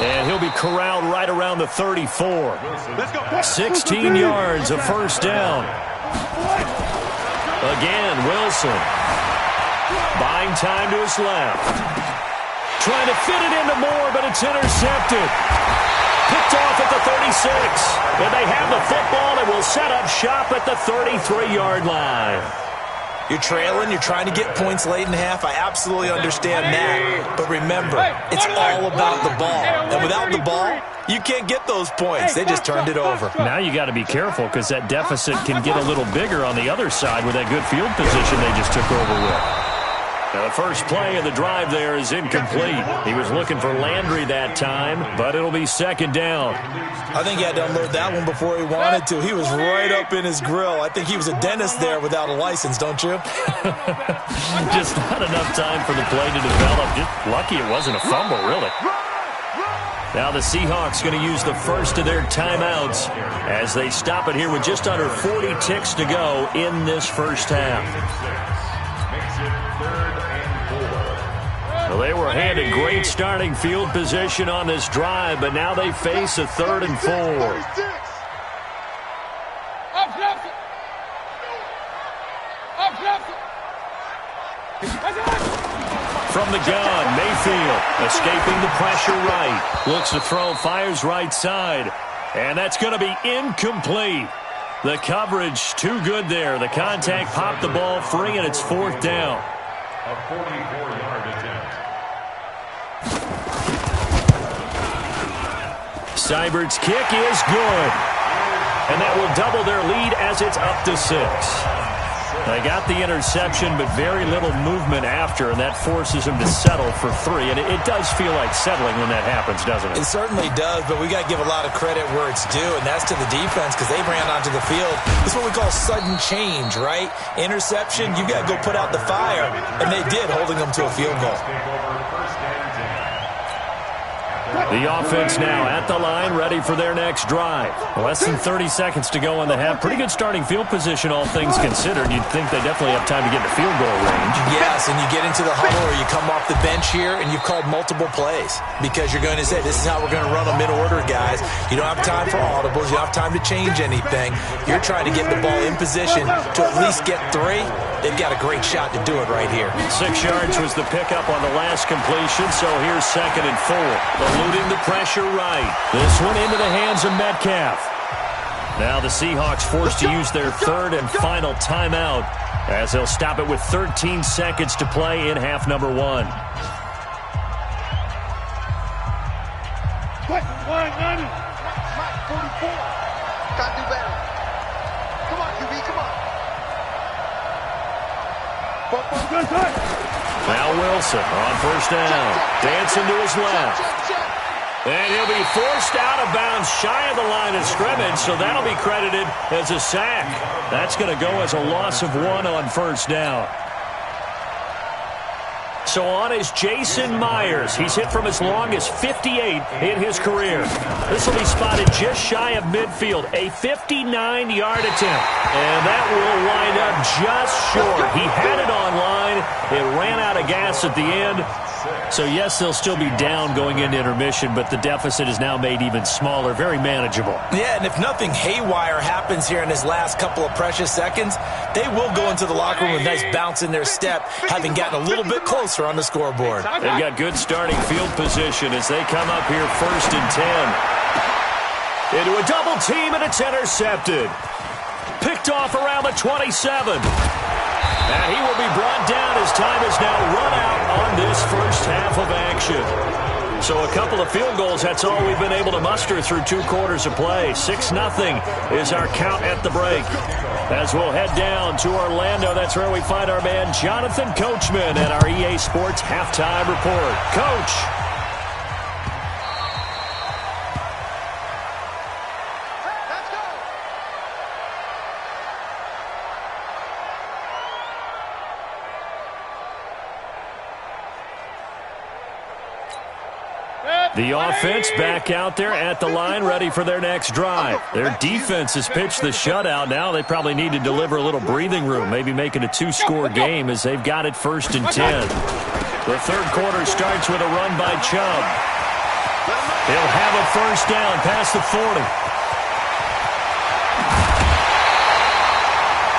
And he'll be corralled right around the 34. 16 yards, a 1st down. Again, Wilson. Buying time to his left. Trying to fit it into Moore, but it's intercepted. Picked off at the 36. And they have the football and will set up shop at the 33-yard line. You're trailing. You're trying to get points late in half. I absolutely understand that. But remember, it's all about the ball. And without the ball, you can't get those points. They just turned it over. Now you got to be careful because that deficit can get a little bigger on the other side with that good field position they just took over with. Now the first play of the drive there is incomplete. He was looking for Landry that time, but it'll be 2nd down. I think he had to unload that one before he wanted to. He was right up in his grill. I think he was a dentist there without a license, don't you? Just not enough time for the play to develop. Just lucky it wasn't a fumble, really. Now the Seahawks going to use the first of their timeouts as they stop it here with just under 40 ticks to go in this first half. Well, they were handed great starting field position on this drive, but now they face a 3rd and 4. From the gun, Mayfield escaping the pressure right. Looks to throw, fires right side. And that's going to be incomplete. The coverage too good there. The contact popped the ball free, and it's 4th down. A 44-yard attempt. Seibert's kick is good. And that will double their lead as it's up to 6. They got the interception, but very little movement after, and that forces them to settle for 3. And it does feel like settling when that happens, doesn't it? It certainly does, but we got to give a lot of credit where it's due, and that's to the defense because they ran onto the field. This is what we call sudden change, right? Interception, you got to go put out the fire, and they did, holding them to a field goal. The offense now at the line, ready for their next drive. Less than 30 seconds to go in the half. Pretty good starting field position, all things considered. You'd think they definitely have time to get in the field goal range. Yes, and you get into the huddle or you come off the bench here and you've called multiple plays because you're going to say, this is how we're going to run them in order, guys. You don't have time for audibles. You don't have time to change anything. You're trying to get the ball in position to at least get 3. They've got a great shot to do it right here. 6 yards was the pickup on the last completion, so here's 2nd and 4. Eluding the pressure right. This one into the hands of Metcalf. Now the Seahawks forced to use their 3rd and final timeout as they'll stop it with 13 seconds to play in half number 1. Quick, line, 90. Mike, 44. Gotta do better. Come on, QB, come on. Now Wilson on first down. Dancing to his left. And he'll be forced out of bounds shy of the line of scrimmage, so that'll be credited as a sack. That's going to go as a loss of 1 on first down. So on is Jason Myers. He's hit from as long as 58 in his career. This will be spotted just shy of midfield. A 59-yard attempt. And that will wind up just short. He had it on line. It ran out of gas at the end. So, yes, they'll still be down going into intermission, but the deficit is now made even smaller, very manageable. Yeah, and if nothing haywire happens here in his last couple of precious seconds, they will go into the locker room with a nice bounce in their step, having gotten a little bit closer on the scoreboard. They've got good starting field position as they come up here 1st and 10. Into a double team, and it's intercepted. Picked off around the 27. And he will be brought down as time is now run out on this first half of action. So a couple of field goals, that's all we've been able to muster through 2 quarters of play. 6-0 is our count at the break. As we'll head down to Orlando, that's where we find our man Jonathan Coachman at our EA Sports Halftime Report. Coach. The offense back out there at the line, ready for their next drive. Their defense has pitched the shutout. Now they probably need to deliver a little breathing room, maybe make it a 2-score game as they've got it 1st and 10. The 3rd quarter starts with a run by Chubb. He'll have a first down past the 40.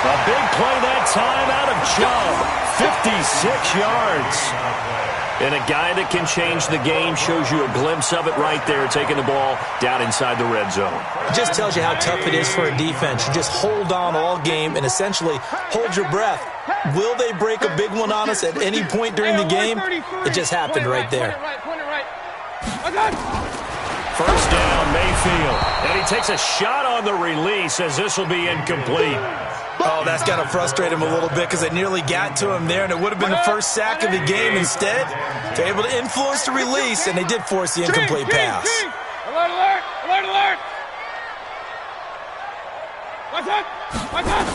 A big play that time out of Chubb. 56 yards. And a guy that can change the game, shows you a glimpse of it right there, taking the ball down inside the red zone. It just tells you how tough it is for a defense. You just hold on all game and essentially hold your breath. Will they break a big one on us at any point during the game? It just happened right there. First down, Mayfield. And he takes a shot on the release as this will be incomplete. Oh, that's got to frustrate him a little bit because they nearly got to him there, and it would have been the first sack of the game. Instead, they're able to influence the release, and they did force the incomplete pass. Alert, alert, alert, alert. Watch out, watch out.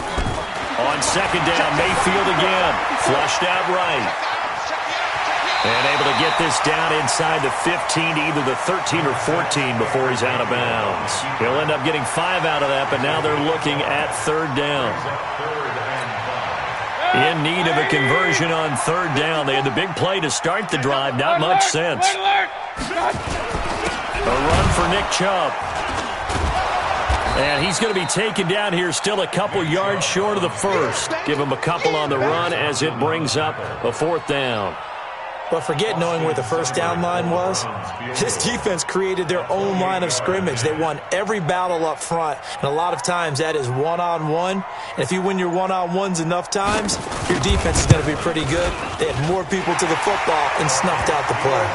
On 2nd down, Mayfield again. Flushed out right. And able to get this down inside the 15 to either the 13 or 14 before he's out of bounds. He'll end up getting 5 out of that, but now they're looking at 3rd down. In need of a conversion on 3rd down. They had the big play to start the drive. Not much sense. A run for Nick Chubb. And he's going to be taken down here still a couple yards short of the first. Give him a couple on the run as it brings up a 4th down. But forget knowing where the first down line was. This defense created their own line of scrimmage. They won every battle up front, and a lot of times that is one-on-one. And if you win your one-on-ones enough times, your defense is going to be pretty good. They had more people to the football and snuffed out the play.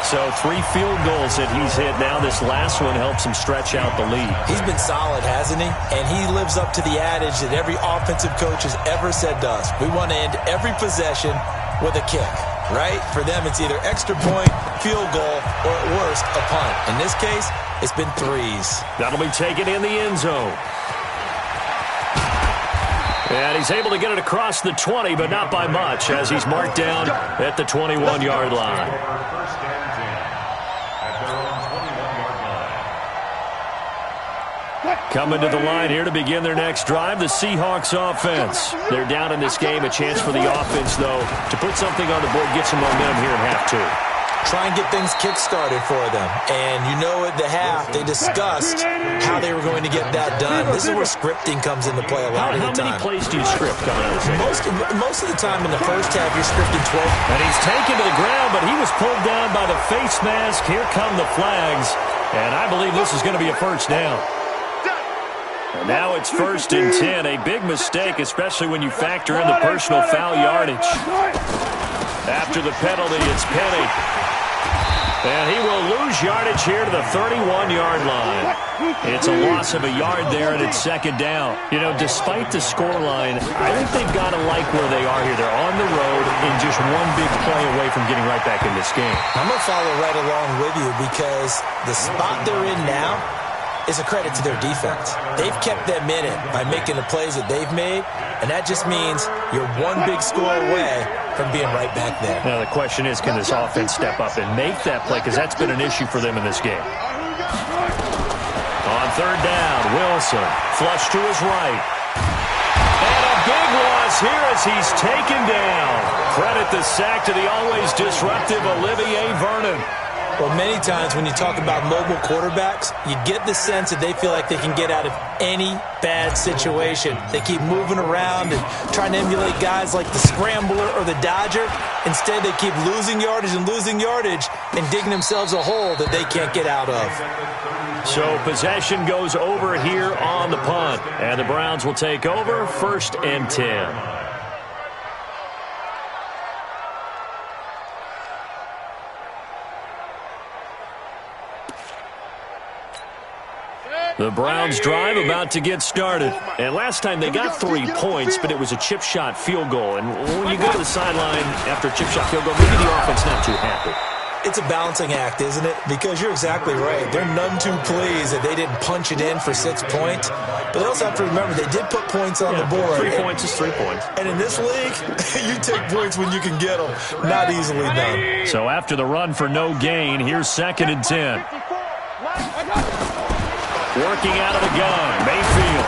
So 3 field goals that he's hit now. This last one helps him stretch out the lead. He's been solid, hasn't he? And he lives up to the adage that every offensive coach has ever said to us. We want to end every possession with a kick. Right? For them, it's either extra point, field goal, or at worst, a punt. In this case, it's been 3s. That'll be taken in the end zone. And he's able to get it across the 20, but not by much, as he's marked down at the 21-yard line. Coming to the line here to begin their next drive, the Seahawks offense. They're down in this game. A chance for the offense, though, to put something on the board, get some momentum here in half two. Try and get things kick-started for them. And you know at the half, they discussed how they were going to get that done. This is where scripting comes into play a lot of the time. How many plays do you script coming out of this? Most of the time in the first half, you're scripting 12. And he's taken to the ground, but he was pulled down by the face mask. Here come the flags. And I believe this is going to be a first down. And now it's 1st and 10. A big mistake, especially when you factor in the personal foul yardage. After the penalty, it's Penny. And he will lose yardage here to the 31-yard line. It's a loss of a yard there, and it's 2nd down. You know, despite the scoreline, I think they've got to like where they are here. They're on the road and just one big play away from getting right back in this game. I'm going to follow right along with you because the spot they're in now is a credit to their defense. They've kept them in it by making the plays that they've made, and that just means you're one big score away from being right back there. Now, the question is, can this offense step up and make that play? Because that's been an issue for them in this game. On 3rd down, Wilson, flush to his right. And a big loss here as he's taken down. Credit the sack to the always disruptive Olivier Vernon. Well, many times when you talk about mobile quarterbacks, you get the sense that they feel like they can get out of any bad situation. They keep moving around and trying to emulate guys like the Scrambler or the Dodger. Instead, they keep losing yardage and digging themselves a hole that they can't get out of. So possession goes over here on the punt, and the Browns will take over 1st and 10. The Browns drive about to get started. And last time they got 3 points, but it was a chip shot field goal. And when you go to the sideline after a chip shot field goal, maybe the offense not too happy. It's a balancing act, isn't it? Because you're exactly right. They're none too pleased that they didn't punch it in for 6 points. But they also have to remember they did put points on the board. 3 points is 3 points. And in this league, you take points when you can get them. Not easily done. So after the run for no gain, here's 2nd and 10. Working out of the gun, Mayfield.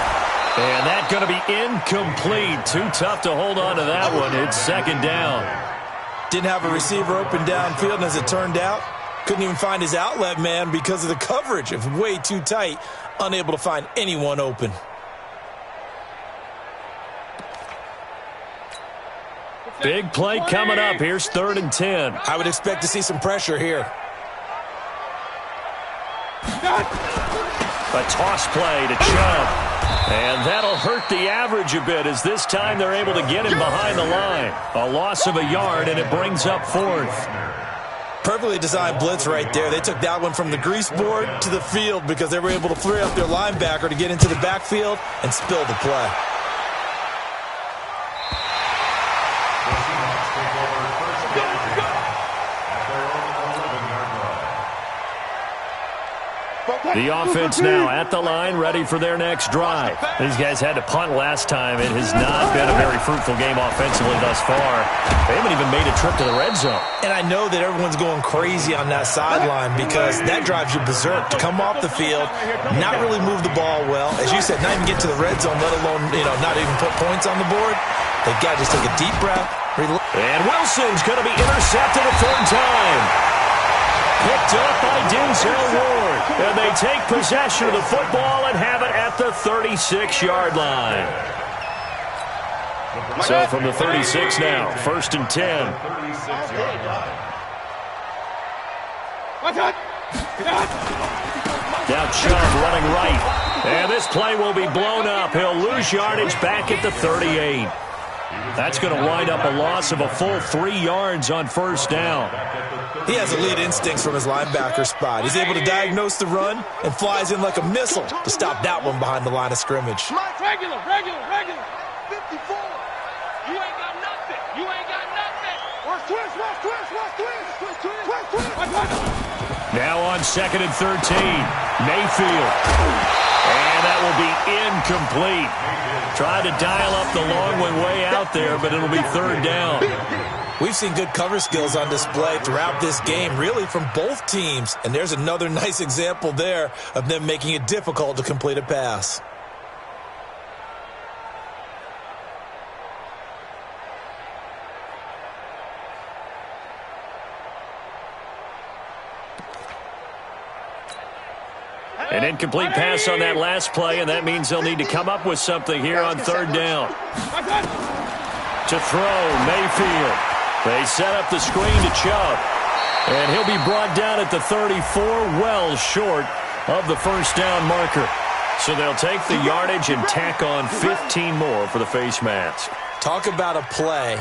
And that's going to be incomplete. Too tough to hold on to that one. It's 2nd down. Didn't have a receiver open downfield, and as it turned out, couldn't even find his outlet man because of the coverage. It was way too tight, unable to find anyone open. Big play coming up. Here's 3rd and 10. I would expect to see some pressure here. A toss play to Chubb. And that'll hurt the average a bit as this time they're able to get him behind the line. A loss of a yard, and it brings up 4th. Perfectly designed blitz right there. They took that one from the grease board to the field because they were able to free up their linebacker to get into the backfield and spill the play. The offense now at the line, ready for their next drive. These guys had to punt last time. It has not been a very fruitful game offensively thus far. They haven't even made a trip to the red zone. And I know that everyone's going crazy on that sideline because that drives you berserk. To come off the field, not really move the ball well. As you said, not even get to the red zone, let alone, not even put points on the board. They've got to just take a deep breath. And Wilson's going to be intercepted a 3rd time. Picked up by Denzel Ward. And they take possession of the football and have it at the 36-yard line. So from the 36 now, 1st and 10. Now Chubb running right. And this play will be blown up. He'll lose yardage back at the 38. That's going to wind up a loss of a full 3 yards on 1st down. He has elite instincts from his linebacker spot. He's able to diagnose the run and flies in like a missile to stop that one behind the line of scrimmage. Regular. 54. You ain't got nothing. Now on 2nd and 13. Mayfield. And that will be incomplete. Tried to dial up the long one way out there, but it'll be 3rd down. We've seen good cover skills on display throughout this game, really from both teams. And there's another nice example there of them making it difficult to complete a pass. An incomplete pass on that last play, and that means they'll need to come up with something here on third down. To throw, Mayfield. They set up the screen to Chubb. And he'll be brought down at the 34, well short of the first down marker. So they'll take the yardage and tack on 15 more for the face mask. Talk about a play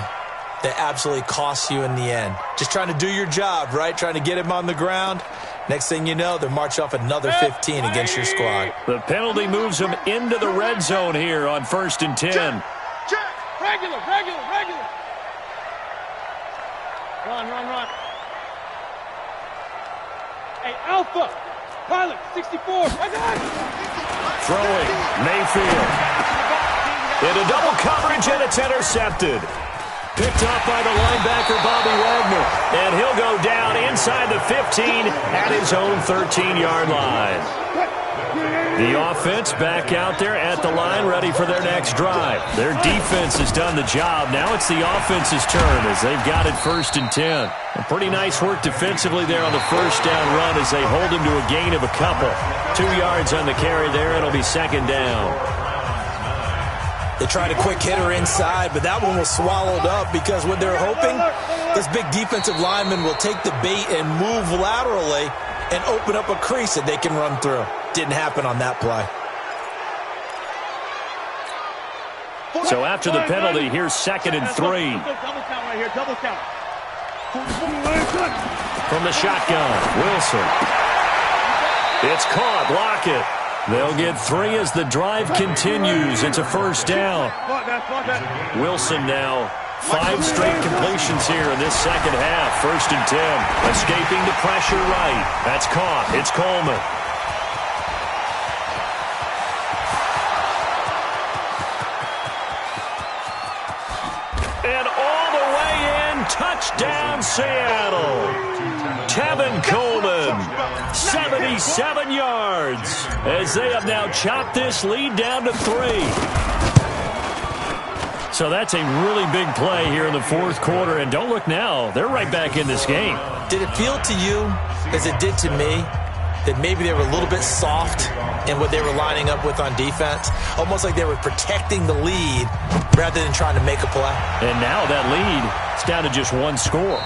that absolutely costs you in the end. Just trying to do your job, right? Trying to get him on the ground. Next thing you know, they'll march off another 15 against your squad. The penalty moves them into the red zone here on 1st and 10. Check. Regular. Run. Hey, Alpha. Pilot, 64. Throwing, Mayfield. Into double coverage, and it's intercepted. Picked off by the linebacker, Bobby Wagner. And he'll go down inside the 15 at his own 13-yard line. The offense back out there at the line, ready for their next drive. Their defense has done the job. Now it's the offense's turn as they've got it 1st and 10. And pretty nice work defensively there on the first down run as they hold him to a gain of a couple. 2 yards on the carry there. It'll be 2nd down. They tried a quick hitter inside, but that one was swallowed up because what they're hoping, this big defensive lineman will take the bait and move laterally and open up a crease that they can run through. Didn't happen on that play. So after the penalty, here's 2nd and 3. Double count right here, double count. From the shotgun, Wilson. It's caught, Lockett. They'll get 3 as the drive continues. It's a first down. Wilson now 5 straight completions here in this second half. 1st and 10. Escaping the pressure right. That's caught. It's Coleman. And all the way in. Touchdown, Seattle. Tevin Coleman, 77 yards, as they have now chopped this lead down to 3. So that's a really big play here in the 4th quarter, and don't look now, they're right back in this game. Did it feel to you, as it did to me, that maybe they were a little bit soft in what they were lining up with on defense? Almost like they were protecting the lead rather than trying to make a play. And now that lead is down to just 1 score.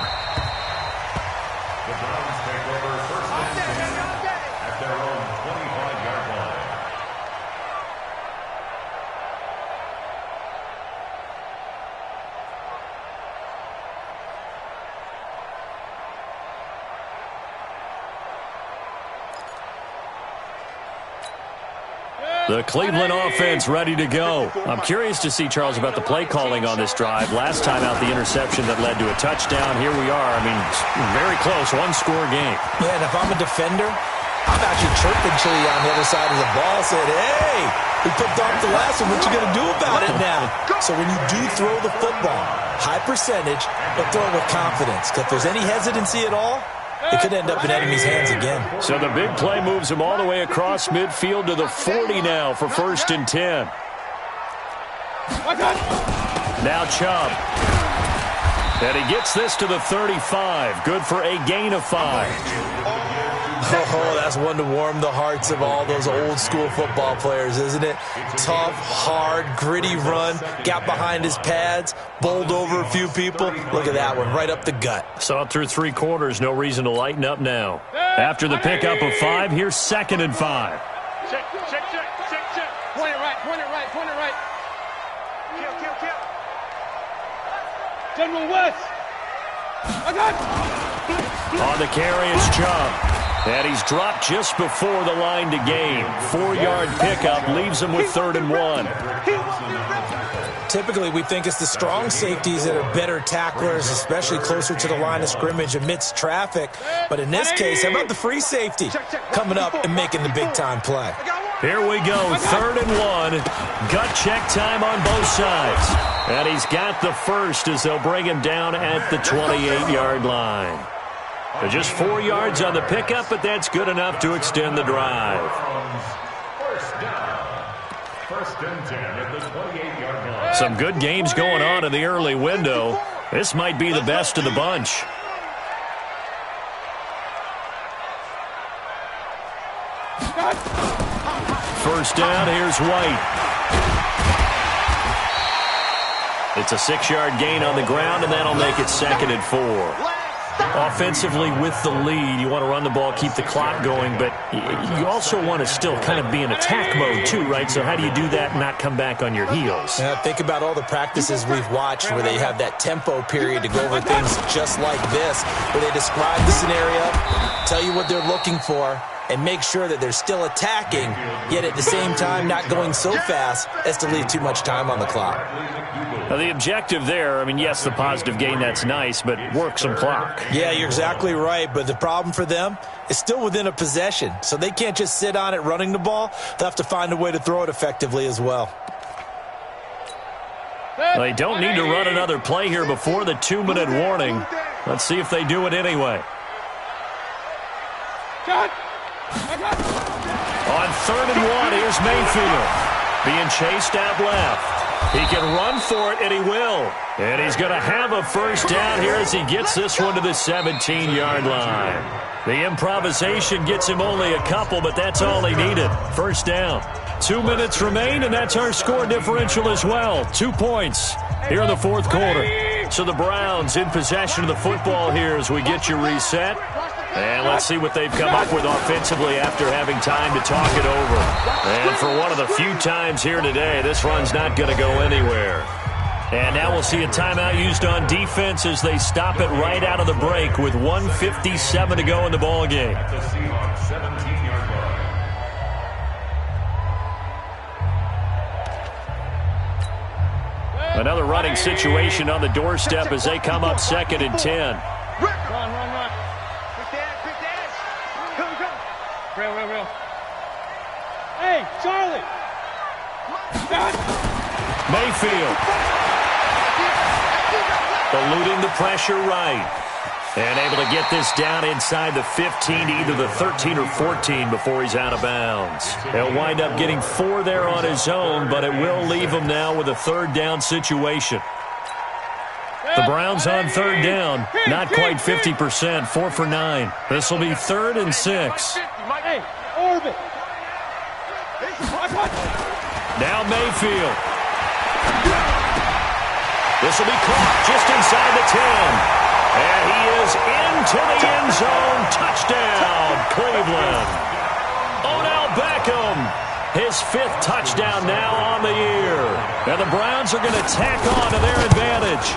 The Cleveland offense ready to go. I'm curious to see, Charles, about the play calling on this drive. Last time out, the interception that led to a touchdown. Here we are. I mean, very close, 1-score game. Yeah, and if I'm a defender, I'm actually chirping Chili on the other side of the ball, saying, hey, we picked off the last one. What you going to do about it now? So when you do throw the football, high percentage, but throw it with confidence. Because if there's any hesitancy at all, it could end up in enemy's hands again. So the big play moves him all the way across midfield to the 40 now for 1st and 10. Now Chubb. And he gets this to the 35. Good for a gain of 5. Oh, that's one to warm the hearts of all those old school football players, isn't it? Tough, hard, gritty run, got behind his pads, bowled over a few people. Look at that one, right up the gut. So through 3 quarters, no reason to lighten up now. After the pickup of 5, here's 2nd and 5. Check. Point it right. Kill. General West. On the carry is Chubb. And he's dropped just before the line to gain. 4-yard pickup leaves him with 3rd and 1. Typically, we think it's the strong safeties that are better tacklers, especially closer to the line of scrimmage amidst traffic. But in this case, how about the free safety coming up and making the big-time play? Here we go, 3rd and 1. Gut check time on both sides. And he's got the first as they'll bring him down at the 28-yard line. Just 4 yards on the pickup, but that's good enough to extend the drive. First and 10 at the 28-yard line. Some good games going on in the early window. This might be the best of the bunch. First down, here's White. It's a 6-yard gain on the ground, and that'll make it 2nd and 4. Offensively with the lead, you want to run the ball, keep the clock going, but you also want to still kind of be in attack mode too, right? So how do you do that and not come back on your heels? Yeah, think about all the practices we've watched where they have that tempo period to go over things just like this, where they describe the scenario, tell you what they're looking for, and make sure that they're still attacking, yet at the same time not going so fast as to leave too much time on the clock. Now, the objective there, I mean, yes, the positive gain, that's nice, but work some clock. Yeah, you're exactly right, but the problem for them is still within a possession, so they can't just sit on it running the ball. They'll have to find a way to throw it effectively as well. They don't need to run another play here before the 2-minute warning. Let's see if they do it anyway. On 3rd and 1, here's Mayfield. Being chased out left. He can run for it, and he will. And he's going to have a first down here as he gets this one to the 17-yard line. The improvisation gets him only a couple, but that's all he needed. First down. 2 minutes remain, and that's our score differential as well. 2 points here in the 4th quarter. So the Browns in possession of the football here as we get you reset. And let's see what they've come up with offensively after having time to talk it over. And for one of the few times here today, this run's not going to go anywhere. And now we'll see a timeout used on defense as they stop it right out of the break with 1:57 to go in the ballgame. The Seahawks 17-yard line. Another running situation on the doorstep as they come up 2nd and 10. Run. Quick dash. Come. Real. Hey, Charlie. Mayfield. Eluding the pressure right. And able to get this down inside the 15 to either the 13 or 14 before he's out of bounds. He'll wind up getting 4 there on his own, but it will leave him now with a 3rd down situation. The Browns on 3rd down, not quite 50%, 4 for 9. This will be 3rd and 6. Hey, orbit. Now Mayfield. This will be caught just inside the 10. And he is into the end zone. Touchdown, Cleveland. Odell Beckham, his 5th touchdown now on the year. And the Browns are going to tack on to their advantage.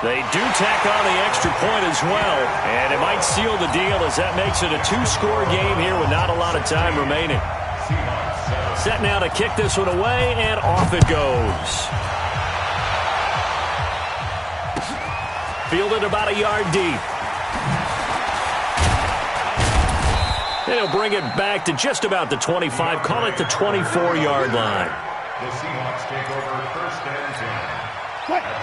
They do tack on the extra point as well, and it might seal the deal as that makes it a 2-score game here with not a lot of time remaining. Set now to kick this one away, and off it goes. Fielded about a yard deep. And he'll bring it back to just about the 25, call it the 24-yard line. The Seahawks take over 1st and 10.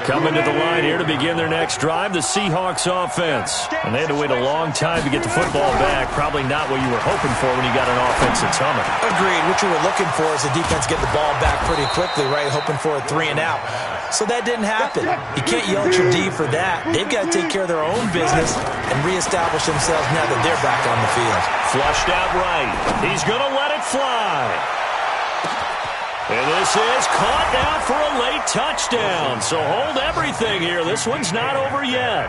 Coming to the line here to begin their next drive, the Seahawks offense. And they had to wait a long time to get the football back. Probably not what you were hoping for when you got an offense that's humming. Agreed. What you were looking for is the defense get the ball back pretty quickly, right? Hoping for a 3 and out. So that didn't happen. You can't yell at your D for that. They've got to take care of their own business and reestablish themselves now that they're back on the field. Flushed out right. He's going to let it fly. And this is caught now for a late touchdown. So hold everything here. This one's not over yet.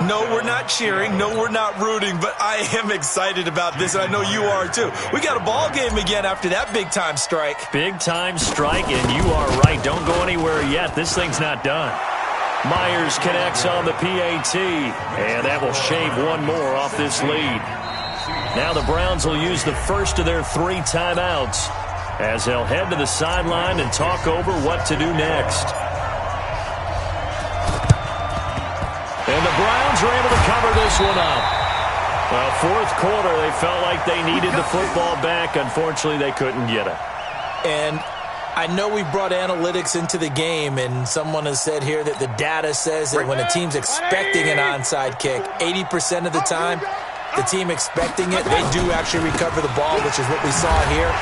No, we're not cheering. No, we're not rooting. But I am excited about this, and I know you are too. We got a ball game again after that big-time strike. Big-time strike, and you are right. Don't go anywhere yet. This thing's not done. Myers connects on the PAT, and that will shave one more off this lead. Now the Browns will use the first of their 3 timeouts as they'll head to the sideline and talk over what to do next. And the Browns are able to cover this one up. Well, 4th quarter, they felt like they needed the football back. Unfortunately, they couldn't get it. And I know we brought analytics into the game, and someone has said here that the data says that when a team's expecting an onside kick, 80% of the time, the team expecting it, they do actually recover the ball, which is what we saw here.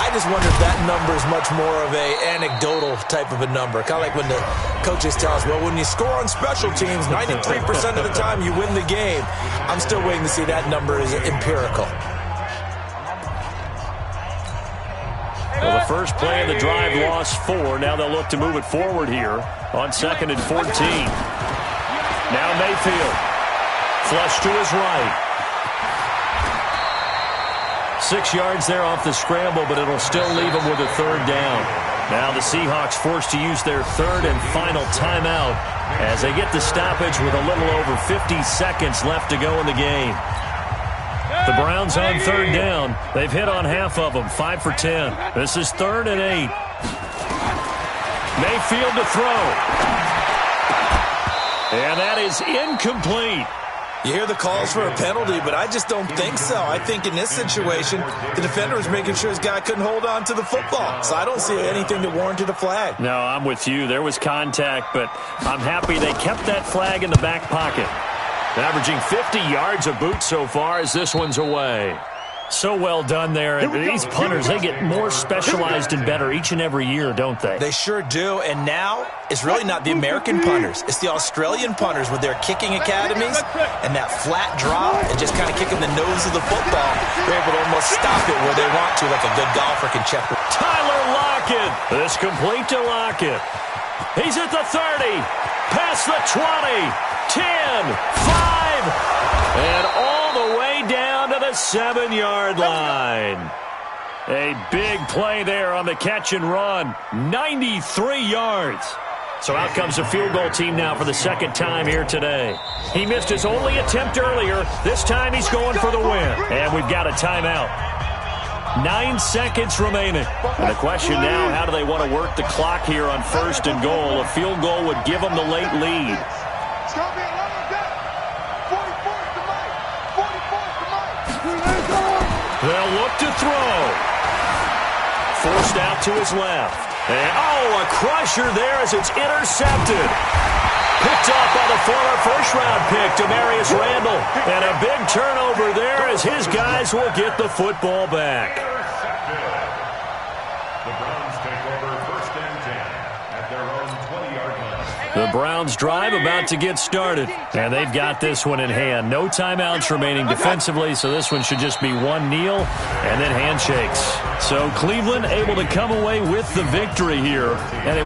I just wonder if that number is much more of a anecdotal type of a number. Kind of like when the coaches tell us, well, when you score on special teams, 93% of the time you win the game. I'm still waiting to see that number is empirical. Well, the first play of the drive lost 4. Now they'll look to move it forward here on 2nd and 14. Now Mayfield. Flush to his right. 6 yards there off the scramble, but it'll still leave them with a 3rd down. Now the Seahawks forced to use their 3rd and final timeout as they get the stoppage with a little over 50 seconds left to go in the game. The Browns on 3rd down. They've hit on half of them, 5 for 10. This is 3rd and 8. Mayfield to throw. And that is incomplete. You hear the calls for a penalty, but I just don't think so. I think in this situation, the defender was making sure his guy couldn't hold on to the football. So I don't see anything that warranted a flag. No, I'm with you. There was contact, but I'm happy they kept that flag in the back pocket. Averaging 50 yards a boot so far as this one's away. So well done there. These punters, they get more specialized and better each and every year, don't they? They sure do. And now it's really not the American punters. It's the Australian punters with their kicking academies and that flat draw and just kind of kicking the nose of the football. They're able to almost stop it where they want to, like a good golfer can check. Tyler Lockett. This complete to Lockett. He's at the 30. Past the 20. 10. 5. And all the way down to the 7-yard line. A big play there on the catch and run. 93 yards. So out comes the field goal team now for the 2nd time here today. He missed his only attempt earlier. This time he's going for the win. And we've got a timeout. 9 seconds remaining. And the question now, how do they want to work the clock here on 1st and goal? A field goal would give them the late lead. It's going to be a longer day. 44th to Mike. 44th to Mike. They'll look to throw. Forced out to his left. And, a crusher there as it's intercepted. Picked off by the former first-round pick, Demarius Randall. And a big turnover there as his guys will get the football back. The Browns take over 1st and 10 at their own 20-yard line. The Browns drive about to get started, and they've got this one in hand. No timeouts remaining defensively, so this one should just be one kneel and then handshakes. So Cleveland able to come away with the victory here. And